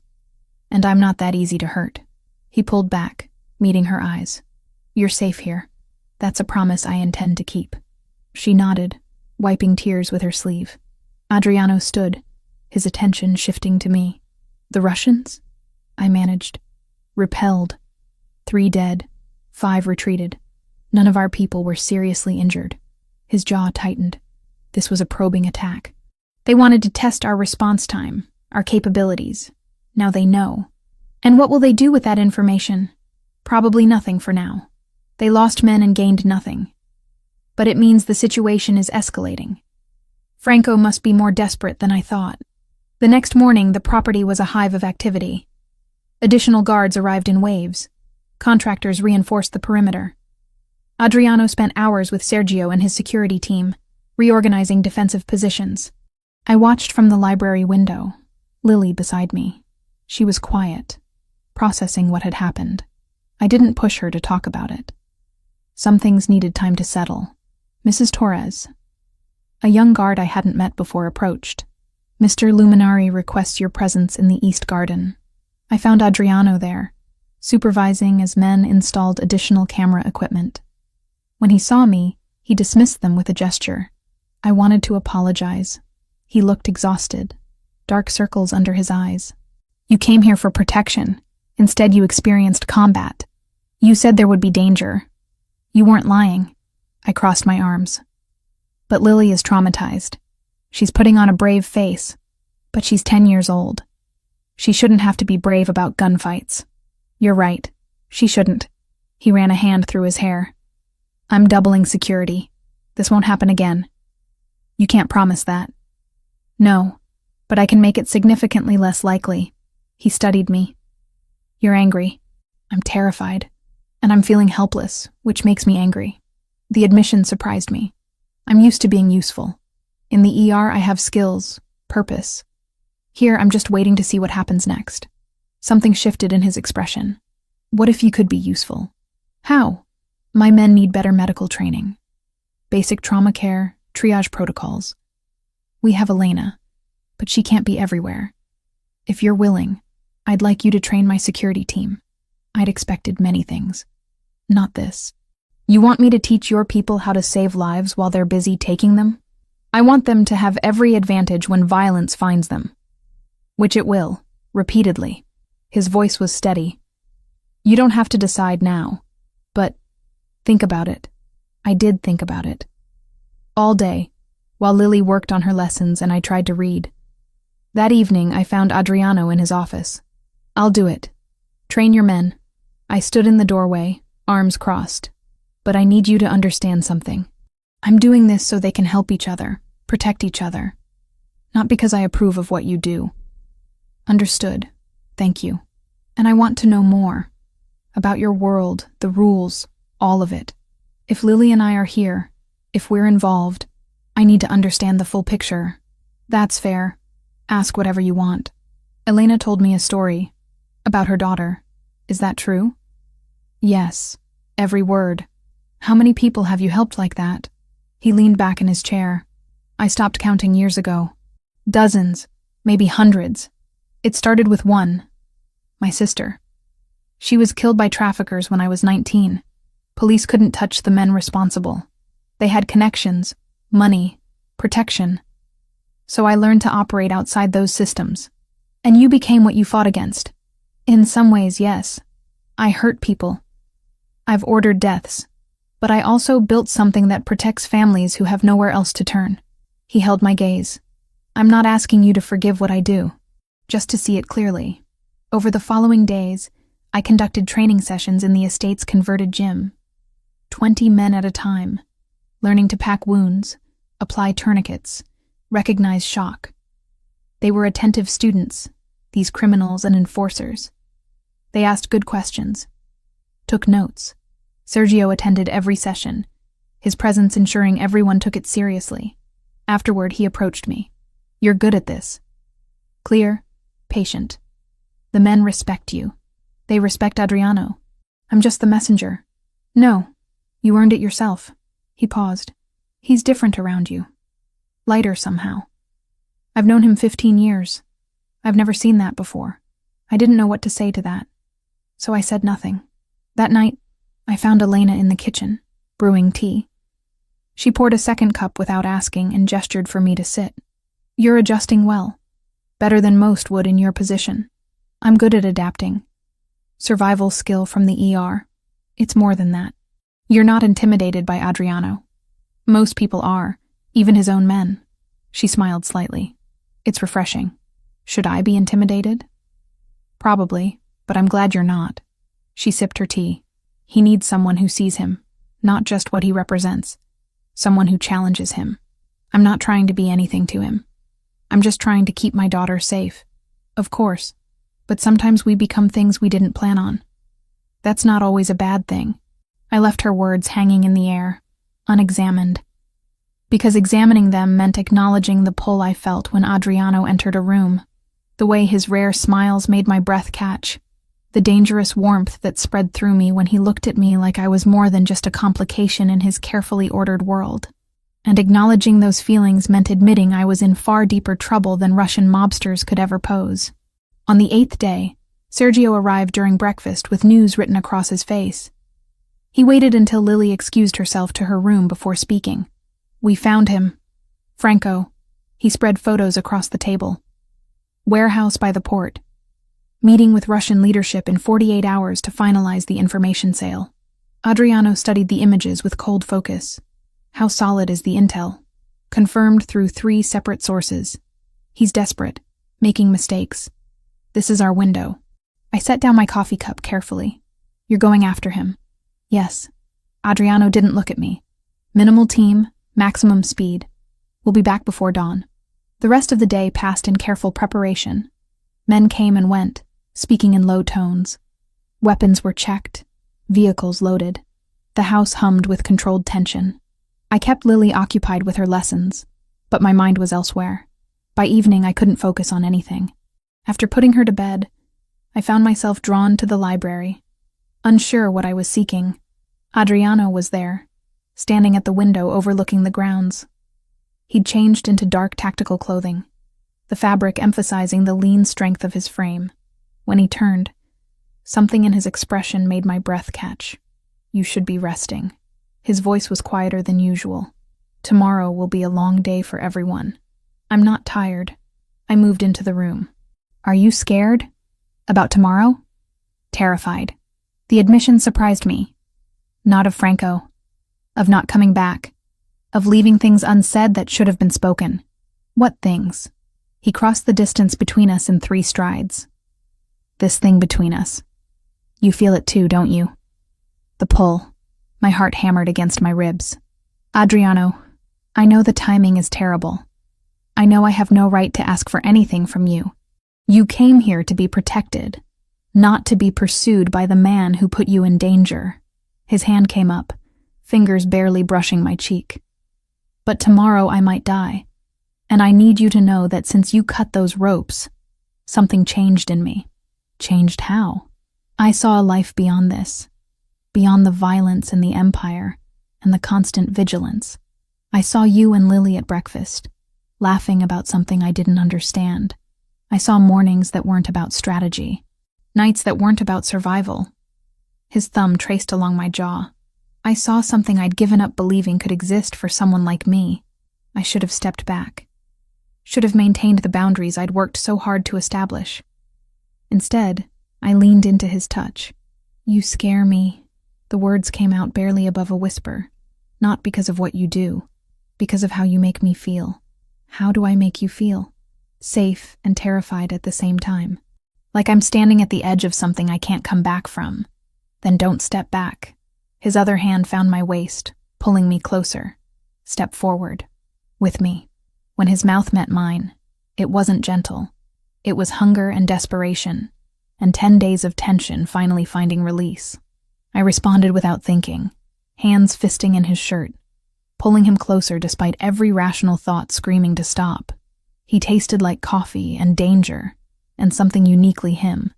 And I'm not that easy to hurt. He pulled back, meeting her eyes. You're safe here. That's a promise I intend to keep. She nodded, wiping tears with her sleeve. Adriano stood, his attention shifting to me. The Russians? I managed. Repelled. 3 dead, 5 retreated. None of our people were seriously injured. His jaw tightened. This was a probing attack. They wanted to test our response time, our capabilities. Now they know. And what will they do with that information? Probably nothing for now. They lost men and gained nothing. But it means the situation is escalating. Franco must be more desperate than I thought. The next morning, the property was a hive of activity. Additional guards arrived in waves. Contractors reinforced the perimeter. Adriano spent hours with Sergio and his security team, reorganizing defensive positions. I watched from the library window, Lily beside me. She was quiet, processing what had happened. I didn't push her to talk about it. Some things needed time to settle. Mrs. Torres, a young guard I hadn't met before, approached. Mr. Luminari requests your presence in the East Garden. I found Adriano there, supervising as men installed additional camera equipment. When he saw me, he dismissed them with a gesture. I wanted to apologize. He looked exhausted, dark circles under his eyes. You came here for protection. Instead, you experienced combat. You said there would be danger. You weren't lying. I crossed my arms. But Lily is traumatized. She's putting on a brave face, but she's 10 years old. She shouldn't have to be brave about gunfights. You're right. She shouldn't. He ran a hand through his hair. I'm doubling security. This won't happen again. You can't promise that. No, but I can make it significantly less likely. He studied me. You're angry. I'm terrified. And I'm feeling helpless, which makes me angry. The admission surprised me. I'm used to being useful. In the ER, I have skills, purpose. Here, I'm just waiting to see what happens next. Something shifted in his expression. What if you could be useful? How? My men need better medical training. Basic trauma care, triage protocols. We have Elena, but she can't be everywhere. If you're willing, I'd like you to train my security team. I'd expected many things. Not this. You want me to teach your people how to save lives while they're busy taking them? I want them to have every advantage when violence finds them. Which it will, repeatedly. His voice was steady. You don't have to decide now, but think about it. I did think about it. All day, while Lily worked on her lessons and I tried to read. That evening, I found Adriano in his office. I'll do it. Train your men. I stood in the doorway, arms crossed. But I need you to understand something. I'm doing this so they can help each other, protect each other. Not because I approve of what you do. Understood. Thank you. And I want to know more. About your world, the rules, all of it. If Lily and I are here, if we're involved, I need to understand the full picture. That's fair. Ask whatever you want. Elena told me a story about her daughter. Is that true? Yes. Every word. How many people have you helped like that? He leaned back in his chair. I stopped counting years ago. Dozens, maybe hundreds. It started with one. My sister. She was killed by traffickers when I was 19. Police couldn't touch the men responsible. They had connections, money, protection. So I learned to operate outside those systems. And you became what you fought against. In some ways, yes. I hurt people. I've ordered deaths. But I also built something that protects families who have nowhere else to turn. He held my gaze. I'm not asking you to forgive what I do, just to see it clearly. Over the following days, I conducted training sessions in the estate's converted gym. 20 men at a time, learning to pack wounds, apply tourniquets, recognize shock. They were attentive students, these criminals and enforcers. They asked good questions, took notes, Sergio attended every session, his presence ensuring everyone took it seriously. Afterward, he approached me. "You're good at this. Clear, patient. The men respect you. They respect Adriano. I'm just the messenger." "No, you earned it yourself." He paused. "He's different around you. Lighter somehow. I've known him 15 years. I've never seen that before." I didn't know what to say to that, so I said nothing. That night, I found Elena in the kitchen, brewing tea. She poured a second cup without asking and gestured for me to sit. "You're adjusting well. Better than most would in your position. I'm good at adapting. Survival skill from the ER. It's more than that. You're not intimidated by Adriano. Most people are, even his own men." She smiled slightly. "It's refreshing. Should I be intimidated?" "Probably, but I'm glad you're not." She sipped her tea. "He needs someone who sees him, not just what he represents. Someone who challenges him. I'm not trying to be anything to him. I'm just trying to keep my daughter safe. Of course, but sometimes we become things we didn't plan on. That's not always a bad thing." I left her words hanging in the air, unexamined. Because examining them meant acknowledging the pull I felt when Adriano entered a room. The way his rare smiles made my breath catch. The dangerous warmth that spread through me when he looked at me like I was more than just a complication in his carefully ordered world. And acknowledging those feelings meant admitting I was in far deeper trouble than Russian mobsters could ever pose. On the 8th day, Sergio arrived during breakfast with news written across his face. He waited until Lily excused herself to her room before speaking. "We found him. Franco." He spread photos across the table. "Warehouse by the port. Meeting with Russian leadership in 48 hours to finalize the information sale." Adriano studied the images with cold focus. "How solid is the intel?" "Confirmed through 3 separate sources. He's desperate, making mistakes. This is our window." I set down my coffee cup carefully. "You're going after him?" "Yes." Adriano didn't look at me. "Minimal team, maximum speed. We'll be back before dawn." The rest of the day passed in careful preparation. Men came and went, speaking in low tones. Weapons were checked, vehicles loaded. The house hummed with controlled tension. I kept Lily occupied with her lessons, but my mind was elsewhere. By evening, I couldn't focus on anything. After putting her to bed, I found myself drawn to the library. Unsure what I was seeking, Adriano was there, standing at the window overlooking the grounds. He'd changed into dark tactical clothing, the fabric emphasizing the lean strength of his frame. When he turned, something in his expression made my breath catch. "You should be resting." His voice was quieter than usual. "Tomorrow will be a long day for everyone." "I'm not tired." I moved into the room. "Are you scared? About tomorrow?" "Terrified." The admission surprised me. Not of Franco. Of not coming back. Of leaving things unsaid that should have been spoken. "What things?" He crossed the distance between us in 3 strides. "This thing between us. You feel it too, don't you?" The pull. My heart hammered against my ribs. "Adriano, I know the timing is terrible. I know I have no right to ask for anything from you. You came here to be protected, not to be pursued by the man who put you in danger." His hand came up, fingers barely brushing my cheek. "But tomorrow I might die, and I need you to know that since you cut those ropes, something changed in me." "Changed how?" "I saw a life beyond this, beyond the violence and the empire, and the constant vigilance. I saw you and Lily at breakfast, laughing about something I didn't understand. I saw mornings that weren't about strategy, nights that weren't about survival." His thumb traced along my jaw. "I saw something I'd given up believing could exist for someone like me. I should have stepped back. Should have maintained the boundaries I'd worked so hard to establish. Instead, I leaned into his touch. "You scare me." The words came out barely above a whisper. "Not because of what you do, because of how you make me feel." "How do I make you feel?" "Safe and terrified at the same time. Like I'm standing at the edge of something I can't come back from." "Then don't step back." His other hand found my waist, pulling me closer. "Step forward. With me." When his mouth met mine, it wasn't gentle. It was hunger and desperation, and 10 days of tension finally finding release. I responded without thinking, hands fisting in his shirt, pulling him closer despite every rational thought screaming to stop. He tasted like coffee and danger, and something uniquely him.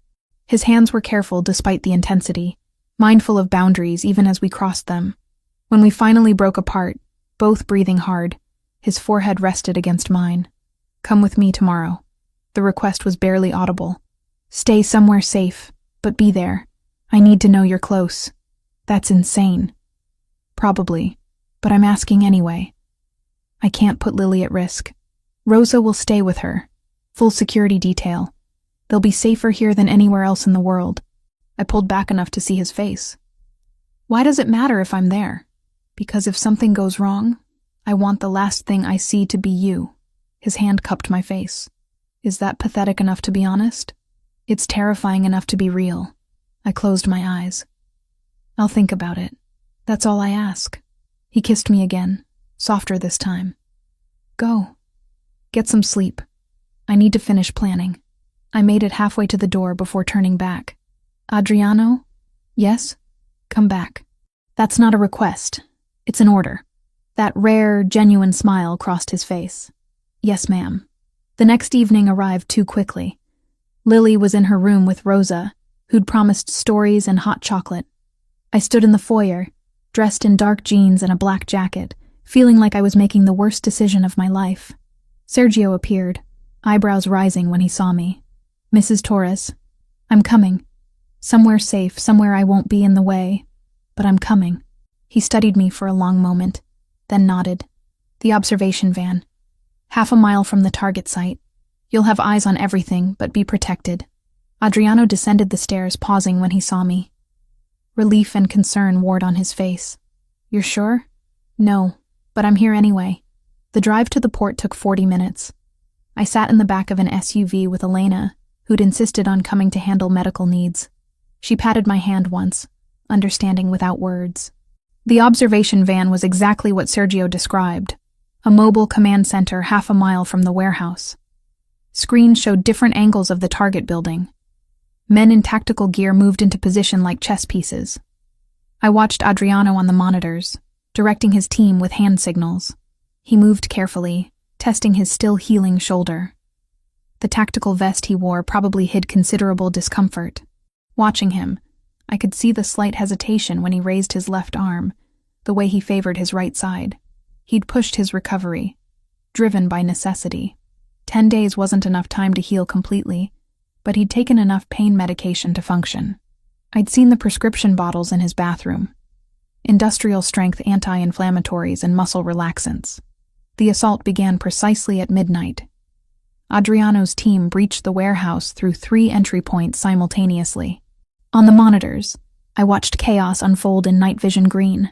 His hands were careful despite the intensity, mindful of boundaries even as we crossed them. When we finally broke apart, both breathing hard, his forehead rested against mine. "Come with me tomorrow." The request was barely audible. "Stay somewhere safe, but be there. I need to know you're close." "That's insane." "Probably, but I'm asking anyway." "I can't put Lily at risk. Rosa will stay with her. Full security detail. They'll be safer here than anywhere else in the world." I pulled back enough to see his face. "Why does it matter if I'm there?" "Because if something goes wrong, I want the last thing I see to be you." His hand cupped my face. "Is that pathetic enough to be honest?" "It's terrifying enough to be real." I closed my eyes. "I'll think about it. That's all I ask." He kissed me again, softer this time. "Go. Get some sleep. I need to finish planning." I made it halfway to the door before turning back. "Adriano?" "Yes?" "Come back." "That's not a request. It's an order." That rare, genuine smile crossed his face. "Yes, ma'am." The next evening arrived too quickly. Lily was in her room with Rosa, who'd promised stories and hot chocolate. I stood in the foyer, dressed in dark jeans and a black jacket, feeling like I was making the worst decision of my life. Sergio appeared, eyebrows rising when he saw me. "Mrs. Torres, I'm coming. Somewhere safe, somewhere I won't be in the way. But I'm coming." He studied me for a long moment, then nodded. "The observation van. Half a mile from the target site. You'll have eyes on everything, but be protected." Adriano descended the stairs, pausing when he saw me. Relief and concern warred on his face. "You're sure?" "No, but I'm here anyway." The drive to the port took 40 minutes. I sat in the back of an SUV with Elena, who'd insisted on coming to handle medical needs. She patted my hand once, understanding without words. The observation van was exactly what Sergio described, a mobile command center half a mile from the warehouse. Screens showed different angles of the target building. Men in tactical gear moved into position like chess pieces. I watched Adriano on the monitors, directing his team with hand signals. He moved carefully, testing his still healing shoulder. The tactical vest he wore probably hid considerable discomfort. Watching him, I could see the slight hesitation when he raised his left arm, the way he favored his right side. He'd pushed his recovery, driven by necessity. 10 days wasn't enough time to heal completely, but he'd taken enough pain medication to function. I'd seen the prescription bottles in his bathroom. Industrial-strength anti-inflammatories and muscle relaxants. The assault began precisely at midnight. Adriano's team breached the warehouse through 3 entry points simultaneously. On the monitors, I watched chaos unfold in night vision green.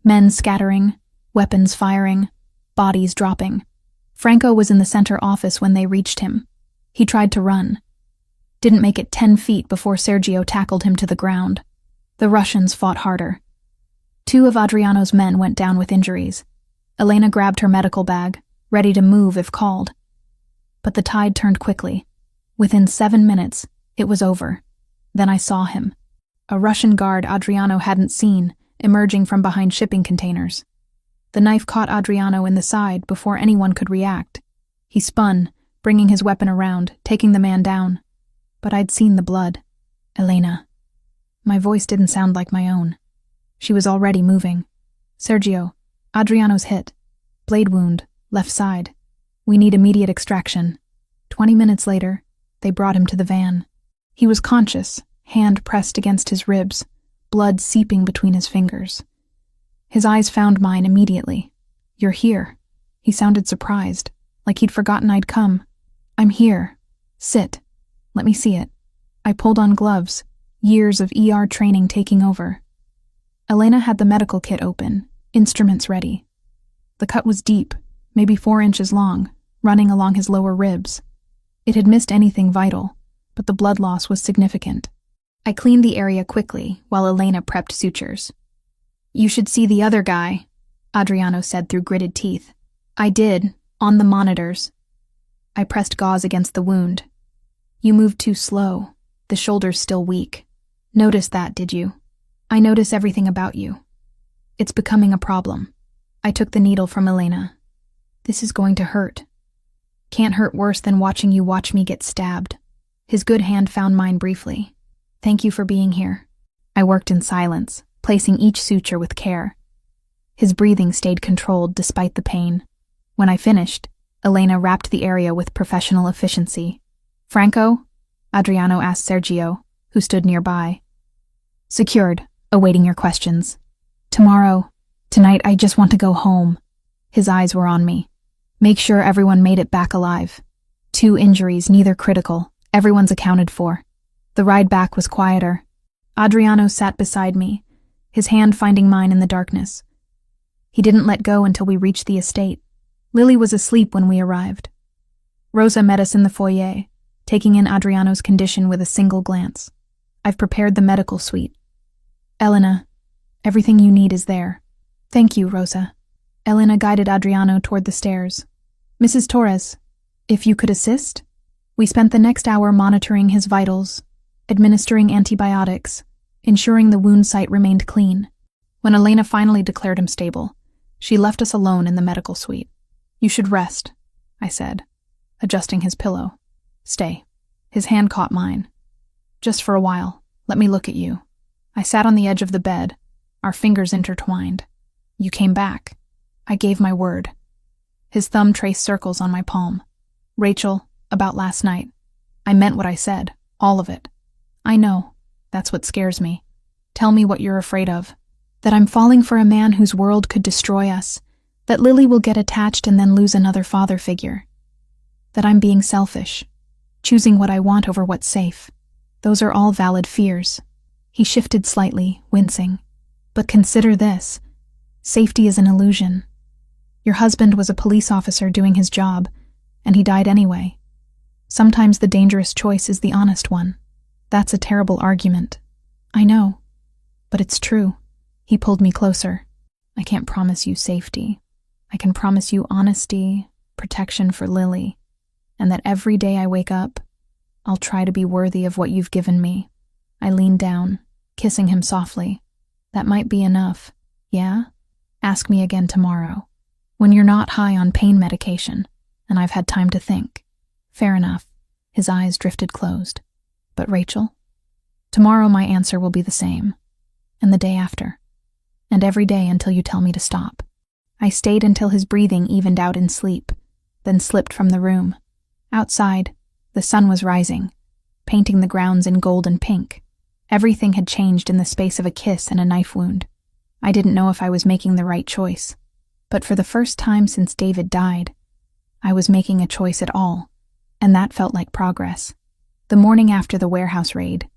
Men scattering, weapons firing, bodies dropping. Franco was in the center office when they reached him. He tried to run. Didn't make it 10 feet before Sergio tackled him to the ground. The Russians fought harder. 2 of Adriano's men went down with injuries. Elena grabbed her medical bag, ready to move if called. But the tide turned quickly. Within 7 minutes, it was over. Then I saw him. A Russian guard Adriano hadn't seen, emerging from behind shipping containers. The knife caught Adriano in the side before anyone could react. He spun, bringing his weapon around, taking the man down. But I'd seen the blood. Elena. My voice didn't sound like my own. She was already moving. "Sergio, Adriano's hit. Blade wound, left side. We need immediate extraction." 20 minutes later, they brought him to the van. He was conscious, hand pressed against his ribs, blood seeping between his fingers. His eyes found mine immediately. "You're here." He sounded surprised, like he'd forgotten I'd come. "I'm here. Sit. Let me see it." I pulled on gloves, years of ER training taking over. Elena had the medical kit open, instruments ready. The cut was deep, maybe 4 inches long, running along his lower ribs. It had missed anything vital, but the blood loss was significant. I cleaned the area quickly while Elena prepped sutures. "You should see the other guy," Adriano said through gritted teeth. I did, on the monitors. I pressed gauze against the wound. "You moved too slow. The shoulder's still weak. Noticed that, did you?" I notice everything about you. It's becoming a problem. I took the needle from Elena. This is going to hurt. Can't hurt worse than watching you watch me get stabbed. His good hand found mine briefly. Thank you for being here. I worked in silence, placing each suture with care. His breathing stayed controlled despite the pain. When I finished, Elena wrapped the area with professional efficiency. Franco? Adriano asked Sergio, who stood nearby. Secured, awaiting your questions. Tonight I just want to go home. His eyes were on me. Make sure everyone made it back alive. 2 injuries, neither critical. Everyone's accounted for. The ride back was quieter. Adriano sat beside me, his hand finding mine in the darkness. He didn't let go until we reached the estate. Lily was asleep when we arrived. Rosa met us in the foyer, taking in Adriano's condition with a single glance. I've prepared the medical suite. Elena, everything you need is there. Thank you, Rosa. Elena guided Adriano toward the stairs. Mrs. Torres, if you could assist? We spent the next hour monitoring his vitals, administering antibiotics, ensuring the wound site remained clean. When Elena finally declared him stable, she left us alone in the medical suite. You should rest, I said, adjusting his pillow. Stay. His hand caught mine. Just for a while, let me look at you. I sat on the edge of the bed, our fingers intertwined. You came back. I gave my word. His thumb traced circles on my palm. Rachel, about last night. I meant what I said, all of it. I know. That's what scares me. Tell me what you're afraid of. That I'm falling for a man whose world could destroy us. That Lily will get attached and then lose another father figure. That I'm being selfish. Choosing what I want over what's safe. Those are all valid fears. He shifted slightly, wincing. But consider this. Safety is an illusion. Your husband was a police officer doing his job, and he died anyway. Sometimes the dangerous choice is the honest one. That's a terrible argument. I know. But it's true. He pulled me closer. I can't promise you safety. I can promise you honesty, protection for Lily, and that every day I wake up, I'll try to be worthy of what you've given me. I leaned down, kissing him softly. That might be enough. Yeah? Ask me again tomorrow. When you're not high on pain medication, and I've had time to think. Fair enough. His eyes drifted closed. But Rachel? Tomorrow my answer will be the same. And the day after. And every day until you tell me to stop. I stayed until his breathing evened out in sleep, then slipped from the room. Outside, the sun was rising, painting the grounds in gold and pink. Everything had changed in the space of a kiss and a knife wound. I didn't know if I was making the right choice. But for the first time since David died, I was making a choice at all, and that felt like progress. The morning after the warehouse raid,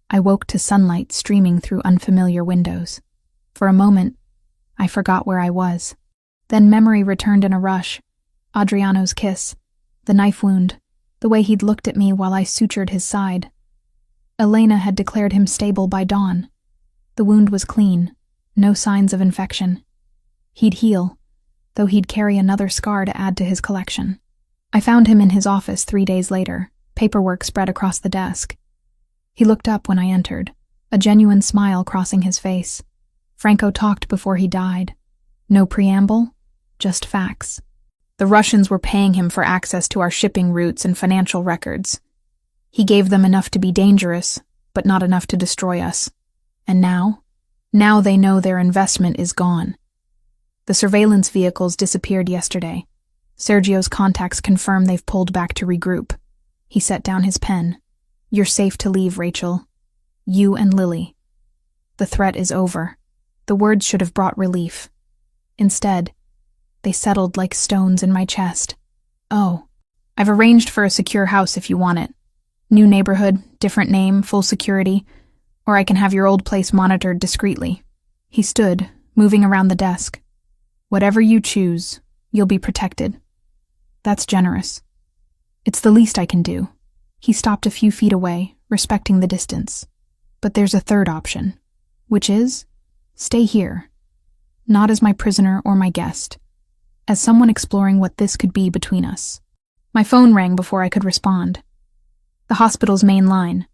I woke to sunlight streaming through unfamiliar windows. For a moment, I forgot where I was. Then memory returned in a rush. Adriano's kiss, the knife wound, the way he'd looked at me while I sutured his side. Elena had declared him stable by dawn. The wound was clean, no signs of infection. He'd heal, though he'd carry another scar to add to his collection. I found him in his office 3 days later, paperwork spread across the desk. He looked up when I entered, a genuine smile crossing his face. Franco talked before he died. No preamble, just facts. The Russians were paying him for access to our shipping routes and financial records. He gave them enough to be dangerous, but not enough to destroy us. And now? Now they know their investment is gone. The surveillance vehicles disappeared yesterday. Sergio's contacts confirm they've pulled back to regroup. He set down his pen. You're safe to leave, Rachel. You and Lily. The threat is over. The words should have brought relief. Instead, they settled like stones in my chest. Oh, I've arranged for a secure house if you want it. New neighborhood, different name, full security, or I can have your old place monitored discreetly. He stood, moving around the desk. Whatever you choose, you'll be protected. That's generous. It's the least I can do. He stopped a few feet away, respecting the distance. But there's a third option, which is, stay here. Not as my prisoner or my guest. As someone exploring what this could be between us. My phone rang before I could respond. The hospital's main line.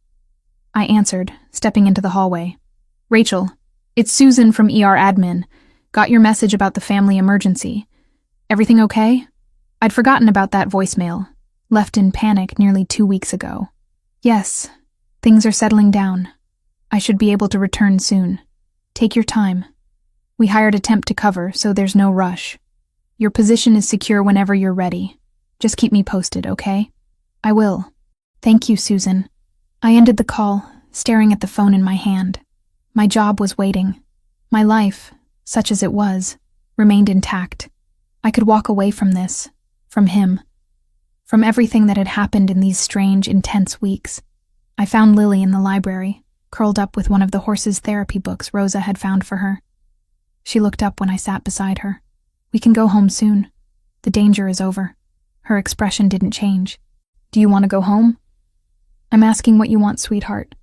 I answered, stepping into the hallway. Rachel, It's Susan from ER Admin. Got your message about the family emergency. Everything okay? I'd forgotten about that voicemail, left in panic nearly 2 weeks ago. Yes, things are settling down. I should be able to return soon. Take your time. We hired a temp to cover, so there's no rush. Your position is secure whenever you're ready. Just keep me posted, okay? I will. Thank you, Susan. I ended the call, staring at the phone in my hand. My job was waiting. My life, such as it was, remained intact. I could walk away from this, from him, from everything that had happened in these strange, intense weeks. I found Lily in the library, curled up with one of the horse's therapy books Rosa had found for her. She looked up when I sat beside her. We can go home soon. The danger is over. Her expression didn't change. Do you want to go home? I'm asking what you want, sweetheart.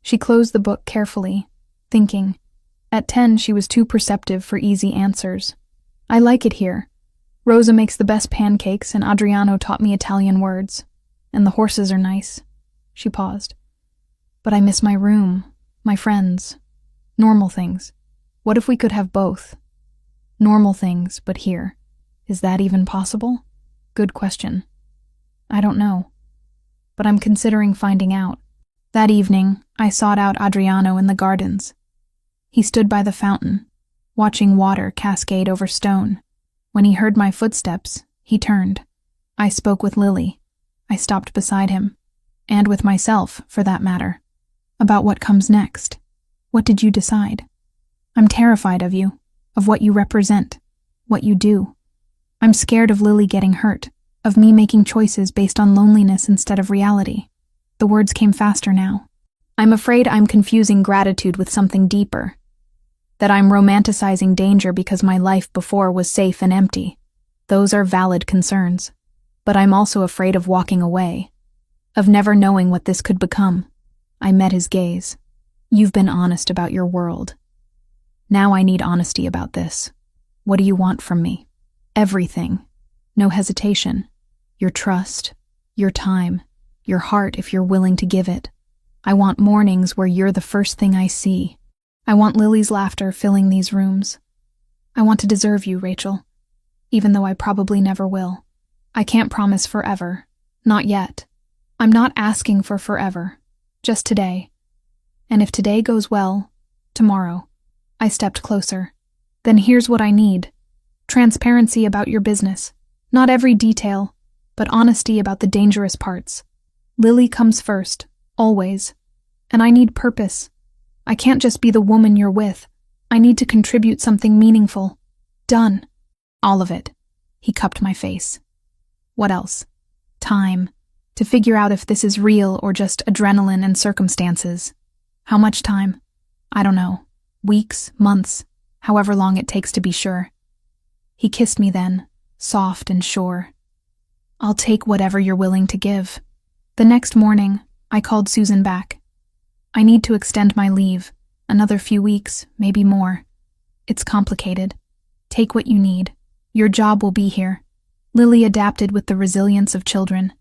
She closed the book carefully, thinking. At 10, she was too perceptive for easy answers. I like it here. Rosa makes the best pancakes, and Adriano taught me Italian words. And the horses are nice. She paused. But I miss my room, my friends, normal things. What if we could have both? Normal things, but here. Is that even possible? Good question. I don't know. But I'm considering finding out. That evening, I sought out Adriano in the gardens. He stood by the fountain, watching water cascade over stone. When he heard my footsteps, he turned. I spoke with Lily. I stopped beside him. And with myself, for that matter. About what comes next. What did you decide? I'm terrified of you, of what you represent, what you do. I'm scared of Lily getting hurt, of me making choices based on loneliness instead of reality. The words came faster now. I'm afraid I'm confusing gratitude with something deeper. That I'm romanticizing danger because my life before was safe and empty. Those are valid concerns. But I'm also afraid of walking away, of never knowing what this could become. I met his gaze. You've been honest about your world. Now I need honesty about this. What do you want from me? Everything. No hesitation. Your trust, your time, your heart if you're willing to give it. I want mornings where you're the first thing I see. I want Lily's laughter filling these rooms. I want to deserve you, Rachel, even though I probably never will. I can't promise forever. Not yet. I'm not asking for forever. Just today. And if today goes well, tomorrow. I stepped closer. Then here's what I need. Transparency about your business. Not every detail, but honesty about the dangerous parts. Lily comes first, always. And I need purpose. I can't just be the woman you're with. I need to contribute something meaningful. Done. All of it. He cupped my face. What else? Time. To figure out if this is real or just adrenaline and circumstances. How much time? I don't know. Weeks, months, however long it takes to be sure. He kissed me then, soft and sure. I'll take whatever you're willing to give. The next morning, I called Susan back. I need to extend my leave, another few weeks, maybe more. It's complicated. Take what you need. Your job will be here. Lily adapted with the resilience of children.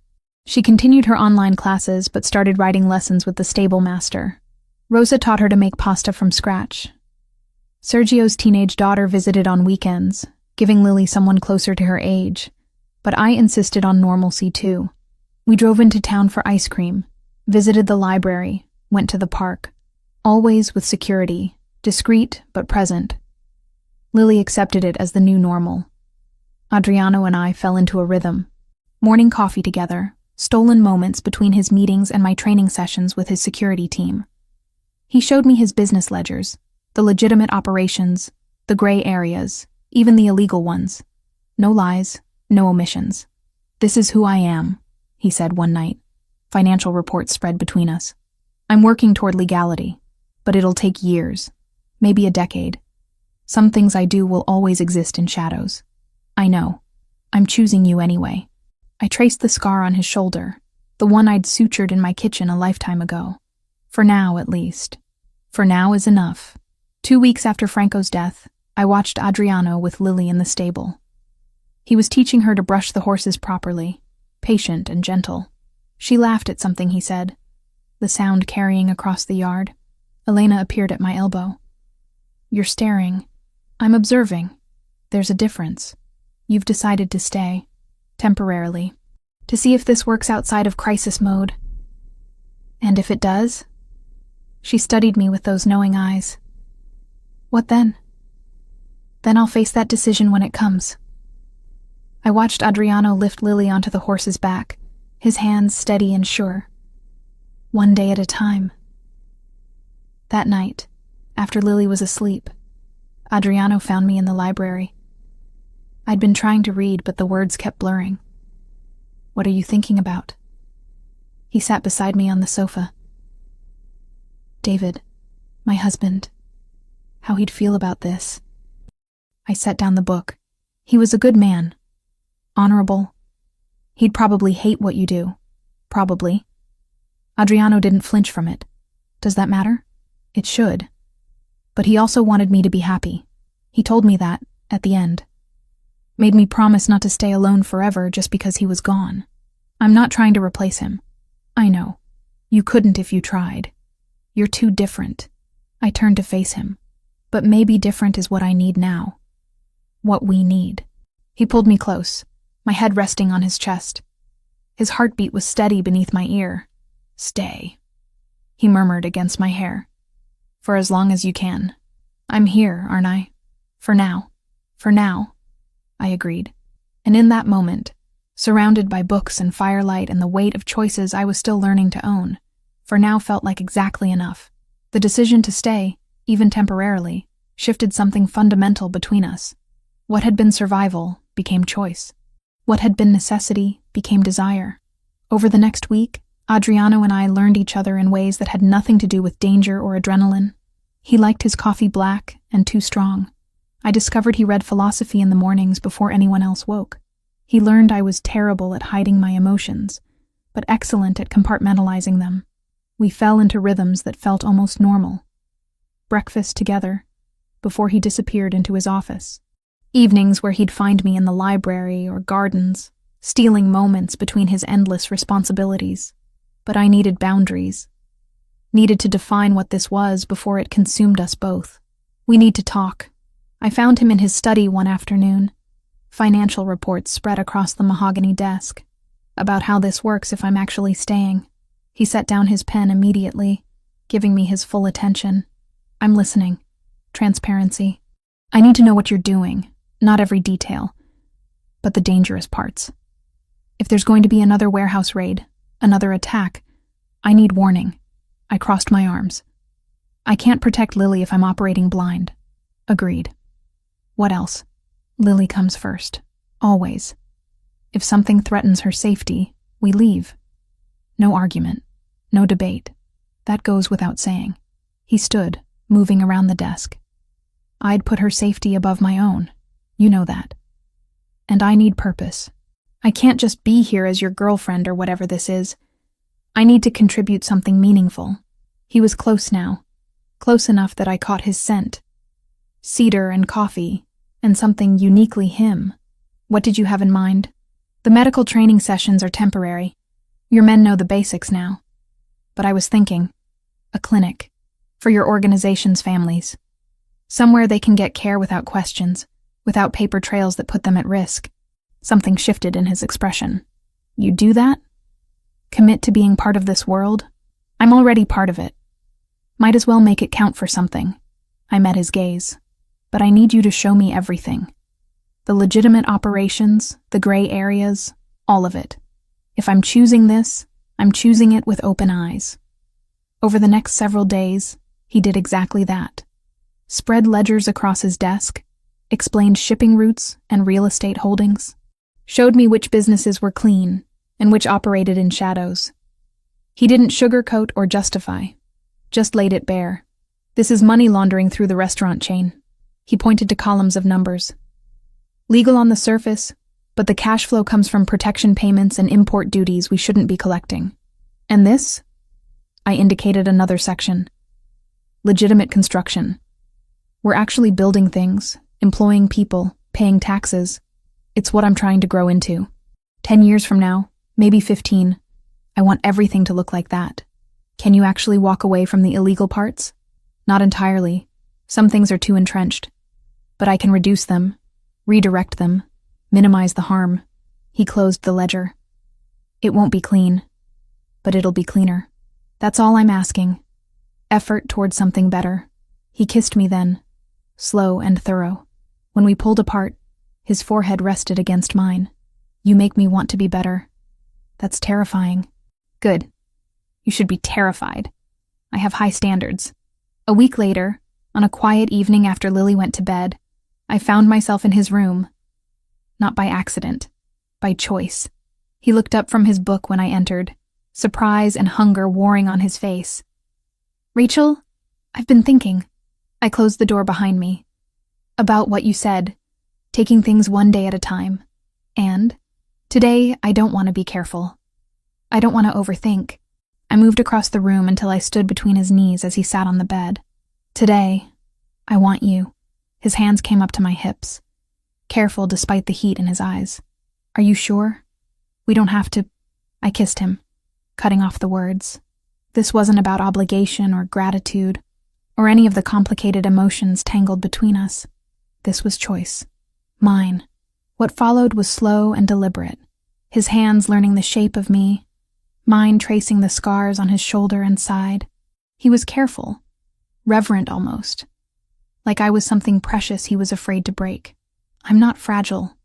She continued her online classes but started writing lessons with the stable master. Rosa taught her to make pasta from scratch. Sergio's teenage daughter visited on weekends, giving Lily someone closer to her age. But I insisted on normalcy too. We drove into town for ice cream, visited the library, went to the park. Always with security, discreet but present. Lily accepted it as the new normal. Adriano and I fell into a rhythm. Morning coffee together, stolen moments between his meetings and my training sessions with his security team. He showed me his business ledgers, the legitimate operations, the gray areas, even the illegal ones. No lies, no omissions. This is who I am, he said one night. Financial reports spread between us. I'm working toward legality, but it'll take years, maybe a decade. Some things I do will always exist in shadows. I know. I'm choosing you anyway. I traced the scar on his shoulder, the one I'd sutured in my kitchen a lifetime ago. For now, at least. For now is enough. 2 weeks after Franco's death, I watched Adriano with Lily in the stable. He was teaching her to brush the horses properly, patient and gentle. She laughed at something he said, the sound carrying across the yard. Elena appeared at my elbow. You're staring. I'm observing. There's a difference. You've decided to stay. Temporarily. To see if this works outside of crisis mode. And if it does? She studied me with those knowing eyes. What then? Then I'll face that decision when it comes. I watched Adriano lift Lily onto the horse's back, his hands steady and sure. One day at a time. That night, after Lily was asleep, Adriano found me in the library. I'd been trying to read, but the words kept blurring. What are you thinking about? He sat beside me on the sofa. David, my husband, how he'd feel about this. I set down the book. He was a good man. Honorable. He'd probably hate what you do. Probably. Adriano didn't flinch from it. Does that matter? It should. But he also wanted me to be happy. He told me that, at the end. Made me promise not to stay alone forever just because he was gone. I'm not trying to replace him. I know. You couldn't if you tried. You're too different. I turned to face him. But maybe different is what I need now. What we need. He pulled me close, my head resting on his chest. His heartbeat was steady beneath my ear. Stay, he murmured against my hair. For as long as you can. I'm here, aren't I? For now. For now. I agreed. And in that moment, surrounded by books and firelight and the weight of choices I was still learning to own, for now felt like exactly enough. The decision to stay, even temporarily, shifted something fundamental between us. What had been survival became choice. What had been necessity became desire. Over the next week, Adriano and I learned each other in ways that had nothing to do with danger or adrenaline. He liked his coffee black and too strong. I discovered he read philosophy in the mornings before anyone else woke. He learned I was terrible at hiding my emotions, but excellent at compartmentalizing them. We fell into rhythms that felt almost normal. Breakfast together, before he disappeared into his office. Evenings where he'd find me in the library or gardens, stealing moments between his endless responsibilities. But I needed boundaries. Needed to define what this was before it consumed us both. We need to talk. I found him in his study one afternoon. Financial reports spread across the mahogany desk. About how this works if I'm actually staying. He set down his pen immediately, giving me his full attention. I'm listening. Transparency. I need to know what you're doing. Not every detail, but the dangerous parts. If there's going to be another warehouse raid, another attack, I need warning. I crossed my arms. I can't protect Lily if I'm operating blind. Agreed. What else? Lily comes first. Always. If something threatens her safety, we leave. No argument. No debate. That goes without saying. He stood, moving around the desk. I'd put her safety above my own. You know that. And I need purpose. I can't just be here as your girlfriend or whatever this is. I need to contribute something meaningful. He was close now. Close enough that I caught his scent. Cedar and coffee, and something uniquely him. What did you have in mind? The medical training sessions are temporary. Your men know the basics now. But I was thinking, a clinic. For your organization's families. Somewhere they can get care without questions. Without paper trails that put them at risk. Something shifted in his expression. You do that? Commit to being part of this world? I'm already part of it. Might as well make it count for something. I met his gaze. But I need you to show me everything. The legitimate operations, the gray areas, all of it. If I'm choosing this, I'm choosing it with open eyes. Over the next several days, he did exactly that. Spread ledgers across his desk, explained shipping routes and real estate holdings, showed me which businesses were clean and which operated in shadows. He didn't sugarcoat or justify, just laid it bare. This is money laundering through the restaurant chain. He pointed to columns of numbers. Legal on the surface, but the cash flow comes from protection payments and import duties we shouldn't be collecting. And this? I indicated another section. Legitimate construction. We're actually building things, employing people, paying taxes. It's what I'm trying to grow into. 10 years from now, maybe 15, I want everything to look like that. Can you actually walk away from the illegal parts? Not entirely. Some things are too entrenched, but I can reduce them, redirect them, minimize the harm. He closed the ledger. It won't be clean, but it'll be cleaner. That's all I'm asking. Effort towards something better. He kissed me then, slow and thorough. When we pulled apart, his forehead rested against mine. You make me want to be better. That's terrifying. Good. You should be terrified. I have high standards. A week later, on a quiet evening after Lily went to bed, I found myself in his room. Not by accident, by choice. He looked up from his book when I entered, surprise and hunger warring on his face. Rachel, I've been thinking. I closed the door behind me. About what you said, taking things one day at a time. And today, I don't want to be careful. I don't want to overthink. I moved across the room until I stood between his knees as he sat on the bed. Today, I want you. His hands came up to my hips, careful despite the heat in his eyes. Are you sure? We don't have to. I kissed him, cutting off the words. This wasn't about obligation or gratitude, or any of the complicated emotions tangled between us. This was choice. Mine. What followed was slow and deliberate, his hands learning the shape of me, mine tracing the scars on his shoulder and side. He was careful, reverent almost, like I was something precious he was afraid to break. I'm not fragile,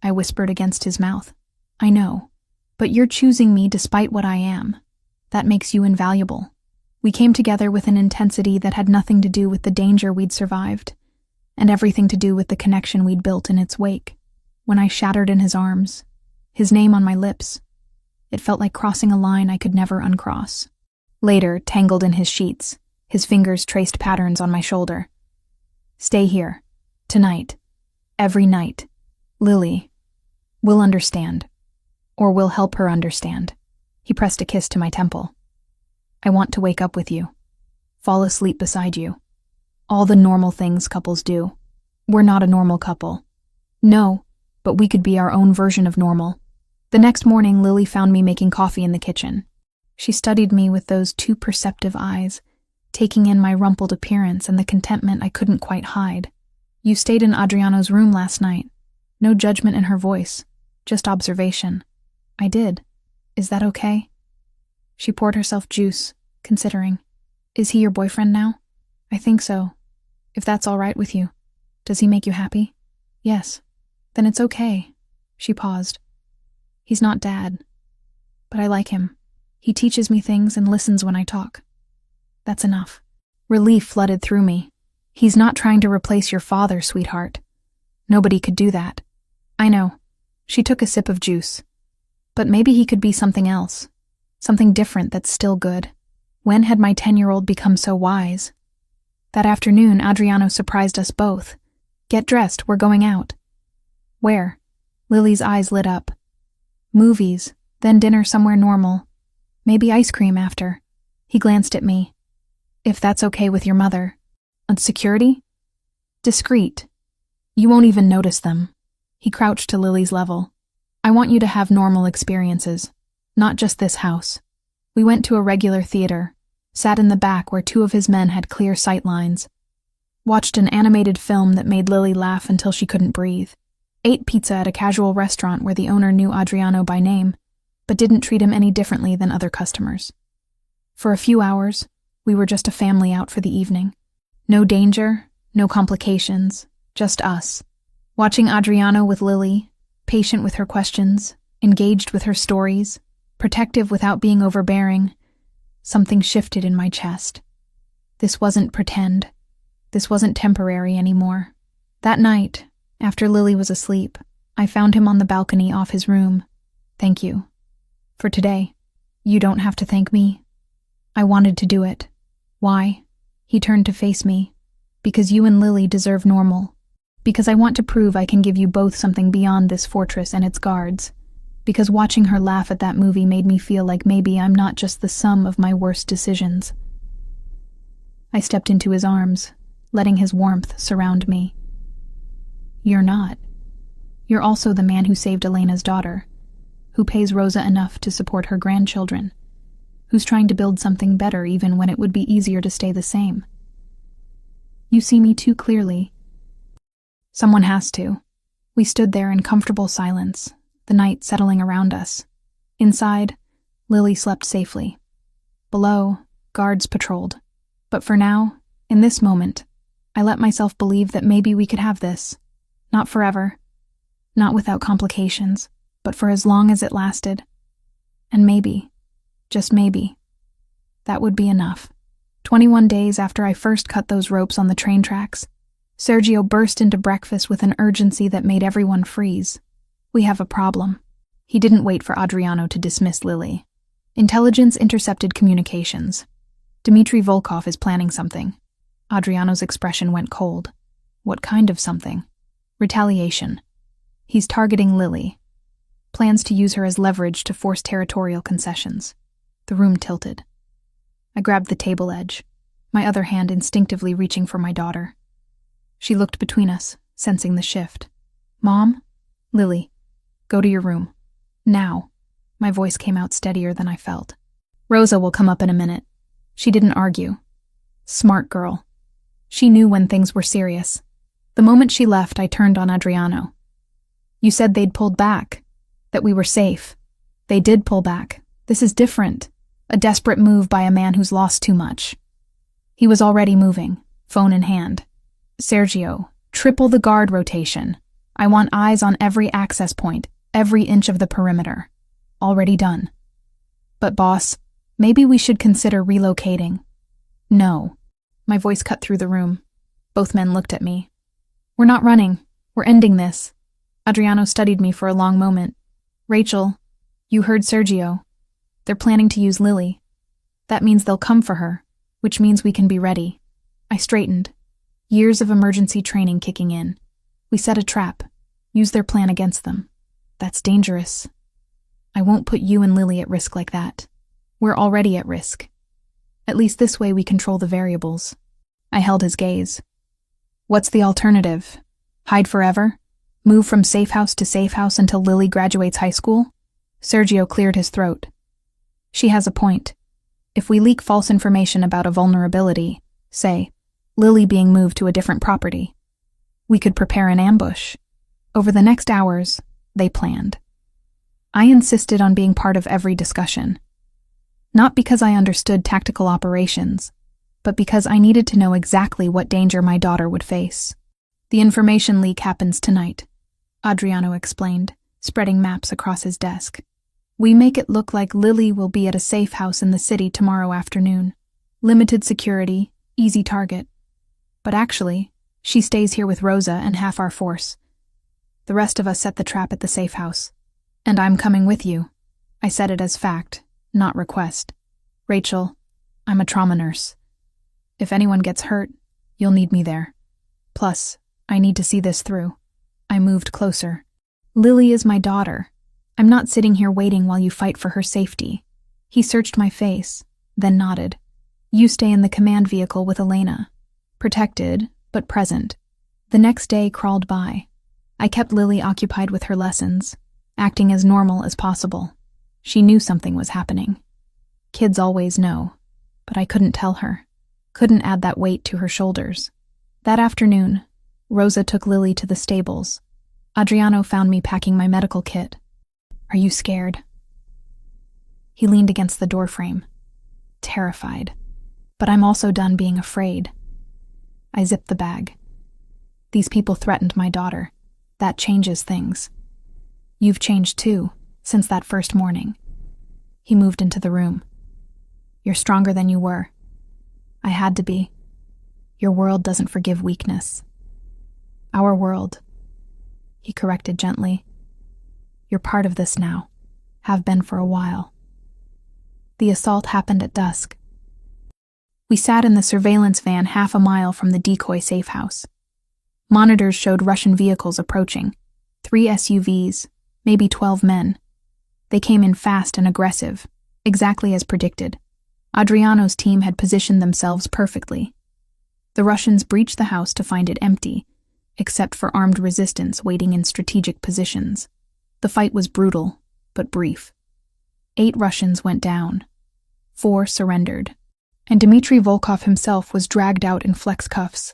I whispered against his mouth. I know, but you're choosing me despite what I am. That makes you invaluable. We came together with an intensity that had nothing to do with the danger we'd survived, and everything to do with the connection we'd built in its wake. When I shattered in his arms, his name on my lips, it felt like crossing a line I could never uncross. Later, tangled in his sheets, his fingers traced patterns on my shoulder. Stay here. Tonight. Every night. Lily. We'll understand. Or we'll help her understand. He pressed a kiss to my temple. I want to wake up with you. Fall asleep beside you. All the normal things couples do. We're not a normal couple. No, but we could be our own version of normal. The next morning, Lily found me making coffee in the kitchen. She studied me with those too perceptive eyes, taking in my rumpled appearance and the contentment I couldn't quite hide. You stayed in Adriano's room last night. No judgment in her voice, just observation. I did. Is that okay? She poured herself juice, considering. Is he your boyfriend now? I think so. If that's all right with you. Does he make you happy? Yes. Then it's okay. She paused. He's not Dad, but I like him. He teaches me things and listens when I talk. That's enough. Relief flooded through me. He's not trying to replace your father, sweetheart. Nobody could do that. I know. She took a sip of juice. But maybe he could be something else. Something different that's still good. When had my 10-year-old become so wise? That afternoon, Adriano surprised us both. Get dressed, we're going out. Where? Lily's eyes lit up. Movies, then dinner somewhere normal. Maybe ice cream after. He glanced at me. If that's okay with your mother. And security? Discreet. You won't even notice them. He crouched to Lily's level. I want you to have normal experiences, not just this house. We went to a regular theater, sat in the back where two of his men had clear sight lines, watched an animated film that made Lily laugh until she couldn't breathe, ate pizza at a casual restaurant where the owner knew Adriano by name, but didn't treat him any differently than other customers. For a few hours, we were just a family out for the evening. No danger, no complications, just us. Watching Adriano with Lily, patient with her questions, engaged with her stories, protective without being overbearing, something shifted in my chest. This wasn't pretend. This wasn't temporary anymore. That night, after Lily was asleep, I found him on the balcony off his room. Thank you. For today. You don't have to thank me. I wanted to do it. Why? He turned to face me. Because you and Lily deserve normal. Because I want to prove I can give you both something beyond this fortress and its guards. Because watching her laugh at that movie made me feel like maybe I'm not just the sum of my worst decisions. I stepped into his arms, letting his warmth surround me. You're not. You're also the man who saved Elena's daughter, who pays Rosa enough to support her grandchildren, who's trying to build something better even when it would be easier to stay the same. You see me too clearly. Someone has to. We stood there in comfortable silence, the night settling around us. Inside, Lily slept safely. Below, guards patrolled. But for now, in this moment, I let myself believe that maybe we could have this. Not forever. Not without complications, but for as long as it lasted. And maybe, just maybe, that would be enough. 21 days after I first cut those ropes on the train tracks, Sergio burst into breakfast with an urgency that made everyone freeze. We have a problem. He didn't wait for Adriano to dismiss Lily. Intelligence intercepted communications. Dmitry Volkov is planning something. Adriano's expression went cold. What kind of something? Retaliation. He's targeting Lily. Plans to use her as leverage to force territorial concessions. The room tilted. I grabbed the table edge, my other hand instinctively reaching for my daughter. She looked between us, sensing the shift. Mom? Lily, go to your room. Now. My voice came out steadier than I felt. Rosa will come up in a minute. She didn't argue. Smart girl. She knew when things were serious. The moment she left, I turned on Adriano. You said they'd pulled back, that we were safe. They did pull back. This is different. A desperate move by a man who's lost too much. He was already moving, phone in hand. Sergio, triple the guard rotation. I want eyes on every access point, every inch of the perimeter. Already done. But boss, maybe we should consider relocating. No. My voice cut through the room. Both men looked at me. We're not running. We're ending this. Adriano studied me for a long moment. Rachel, you heard Sergio. They're planning to use Lily. That means they'll come for her, which means we can be ready. I straightened. Years of emergency training kicking in. We set a trap. Use their plan against them. That's dangerous. I won't put you and Lily at risk like that. We're already at risk. At least this way we control the variables. I held his gaze. What's the alternative? Hide forever? Move from safe house to safe house until Lily graduates high school? Sergio cleared his throat. She has a point. If we leak false information about a vulnerability, say, Lily being moved to a different property, we could prepare an ambush. Over the next hours, they planned. I insisted on being part of every discussion. Not because I understood tactical operations, but because I needed to know exactly what danger my daughter would face. The information leak happens tonight, Adriano explained, spreading maps across his desk. We make it look like Lily will be at a safe house in the city tomorrow afternoon. Limited security, easy target. But actually, she stays here with Rosa and half our force. The rest of us set the trap at the safe house. And I'm coming with you. I said it as fact, not request. Rachel, I'm a trauma nurse. If anyone gets hurt, you'll need me there. Plus, I need to see this through. I moved closer. Lily is my daughter. I'm not sitting here waiting while you fight for her safety. He searched my face, then nodded. You stay in the command vehicle with Elena. Protected, but present. The next day crawled by. I kept Lily occupied with her lessons, acting as normal as possible. She knew something was happening. Kids always know, but I couldn't tell her. Couldn't add that weight to her shoulders. That afternoon, Rosa took Lily to the stables. Adriano found me packing my medical kit. Are you scared? He leaned against the doorframe, terrified. But I'm also done being afraid. I zipped the bag. These people threatened my daughter. That changes things. You've changed too, since that first morning. He moved into the room. You're stronger than you were. I had to be. Your world doesn't forgive weakness. Our world. He corrected gently. You're part of this now. Have been for a while. The assault happened at dusk. We sat in the surveillance van half a mile from the decoy safe house. Monitors showed Russian vehicles approaching. 3 SUVs, maybe 12 men. They came in fast and aggressive, exactly as predicted. Adriano's team had positioned themselves perfectly. The Russians breached the house to find it empty, except for armed resistance waiting in strategic positions. The fight was brutal, but brief. 8 Russians went down. 4 surrendered. And Dmitry Volkov himself was dragged out in flex cuffs.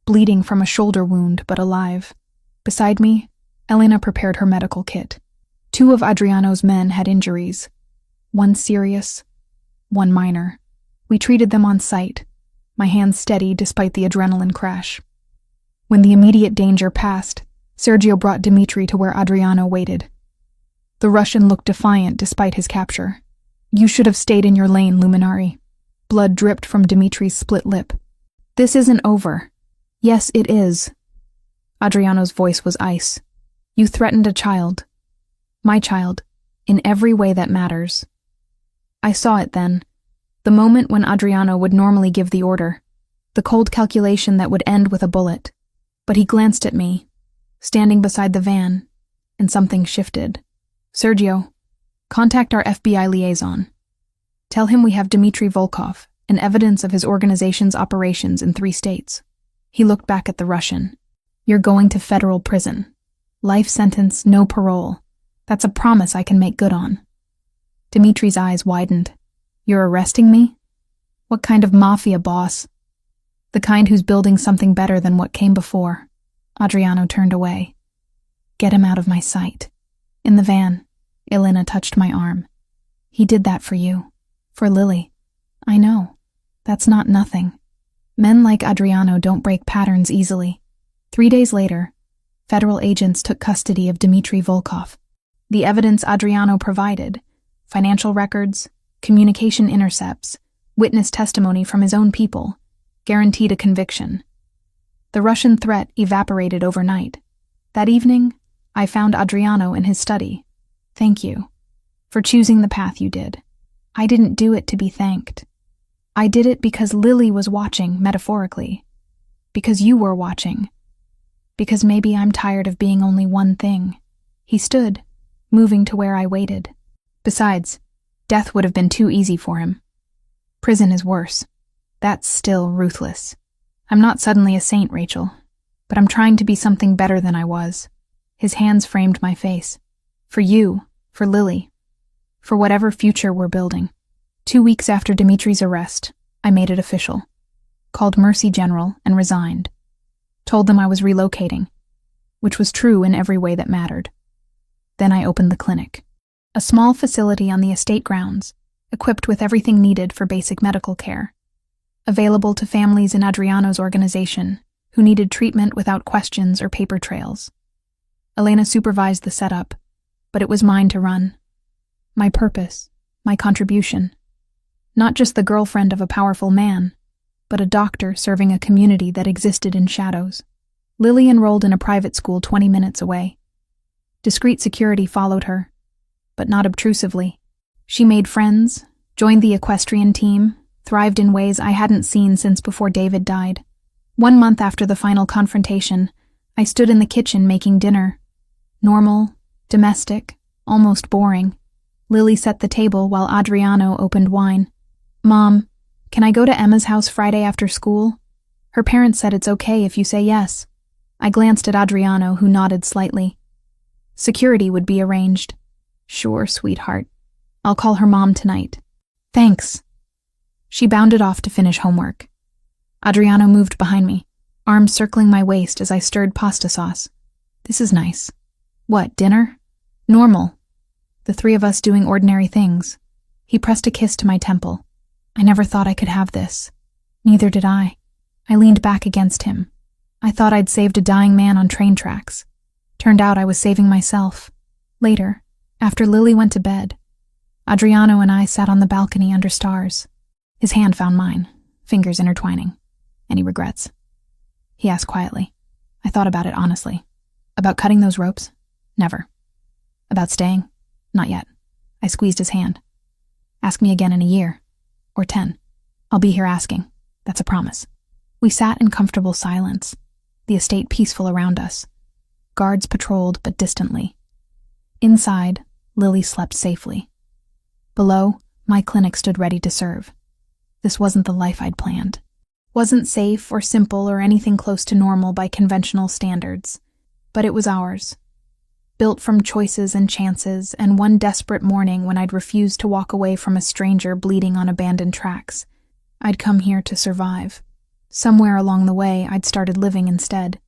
bleeding from a shoulder wound but alive. Beside me, Elena prepared her medical kit. 2 of Adriano's men had injuries, one serious, one minor. We treated them on site, my hands steady despite the adrenaline crash. When the immediate danger passed, Sergio brought Dmitri to where Adriano waited. The Russian looked defiant despite his capture. "You should have stayed in your lane, Luminari." Blood dripped from Dmitri's split lip. "This isn't over." "Yes, it is." Adriano's voice was ice. "You threatened a child. My child, in every way that matters." I saw it then, the moment when Adriano would normally give the order, the cold calculation that would end with a bullet. But he glanced at me, standing beside the van, and something shifted. "Sergio, contact our FBI liaison. Tell him we have Dmitry Volkov and evidence of his organization's operations in 3 states. He looked back at the Russian. "You're going to federal prison. Life sentence, no parole. That's a promise I can make good on." Dmitri's eyes widened. "You're arresting me? What kind of mafia boss?" "The kind who's building something better than what came before." Adriano turned away. "Get him out of my sight." In the van, Elena touched my arm. "He did that for you. For Lily." "I know. That's not nothing. Men like Adriano don't break patterns easily." 3 days later, federal agents took custody of Dmitry Volkov. The evidence Adriano provided, financial records, communication intercepts, witness testimony from his own people, guaranteed a conviction. The Russian threat evaporated overnight. That evening, I found Adriano in his study. "Thank you for choosing the path you did. I didn't do it to be thanked. I did it because Lily was watching, metaphorically. Because you were watching. Because maybe I'm tired of being only one thing." He stood, moving to where I waited. Besides, death would have been too easy for him. Prison is worse. That's still ruthless. I'm not suddenly a saint, Rachel, but I'm trying to be something better than I was. His hands framed my face. For you, for Lily, for whatever future we're building. 2 weeks after Dmitri's arrest, I made it official. Called Mercy General and resigned. Told them I was relocating, which was true in every way that mattered. Then I opened the clinic. A small facility on the estate grounds, equipped with everything needed for basic medical care. Available to families in Adriano's organization who needed treatment without questions or paper trails. Elena supervised the setup, but it was mine to run. My purpose, my contribution. Not just the girlfriend of a powerful man, but a doctor serving a community that existed in shadows. Lily enrolled in a private school 20 minutes away. Discreet security followed her, but not obtrusively. She made friends, joined the equestrian team, thrived in ways I hadn't seen since before David died. 1 month after the final confrontation, I stood in the kitchen making dinner. Normal, domestic, almost boring. Lily set the table while Adriano opened wine. "Mom, can I go to Emma's house Friday after school? Her parents said it's okay if you say yes." I glanced at Adriano, who nodded slightly. Security would be arranged. "Sure, sweetheart. I'll call her mom tonight." "Thanks." She bounded off to finish homework. Adriano moved behind me, arms circling my waist as I stirred pasta sauce. "This is nice." "What, dinner?" "Normal. The 3 of us doing ordinary things." He pressed a kiss to my temple. "I never thought I could have this." Neither did I. I leaned back against him. I thought I'd saved a dying man on train tracks. Turned out I was saving myself. Later, after Lily went to bed, Adriano and I sat on the balcony under stars. His hand found mine, fingers intertwining. "Any regrets?" He asked quietly. I thought about it honestly. "About cutting those ropes? Never. About staying? Not yet." I squeezed his hand. "Ask me again in a year. Or 10. I'll be here asking. That's a promise." We sat in comfortable silence, the estate peaceful around us. Guards patrolled, but distantly. Inside, Lily slept safely. Below, my clinic stood ready to serve. This wasn't the life I'd planned. Wasn't safe or simple or anything close to normal by conventional standards, but it was ours. Built from choices and chances, and one desperate morning when I'd refused to walk away from a stranger bleeding on abandoned tracks. I'd come here to survive. Somewhere along the way, I'd started living instead.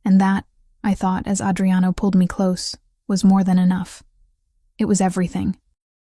And that, I thought as Adriano pulled me close, was more than enough. It was everything.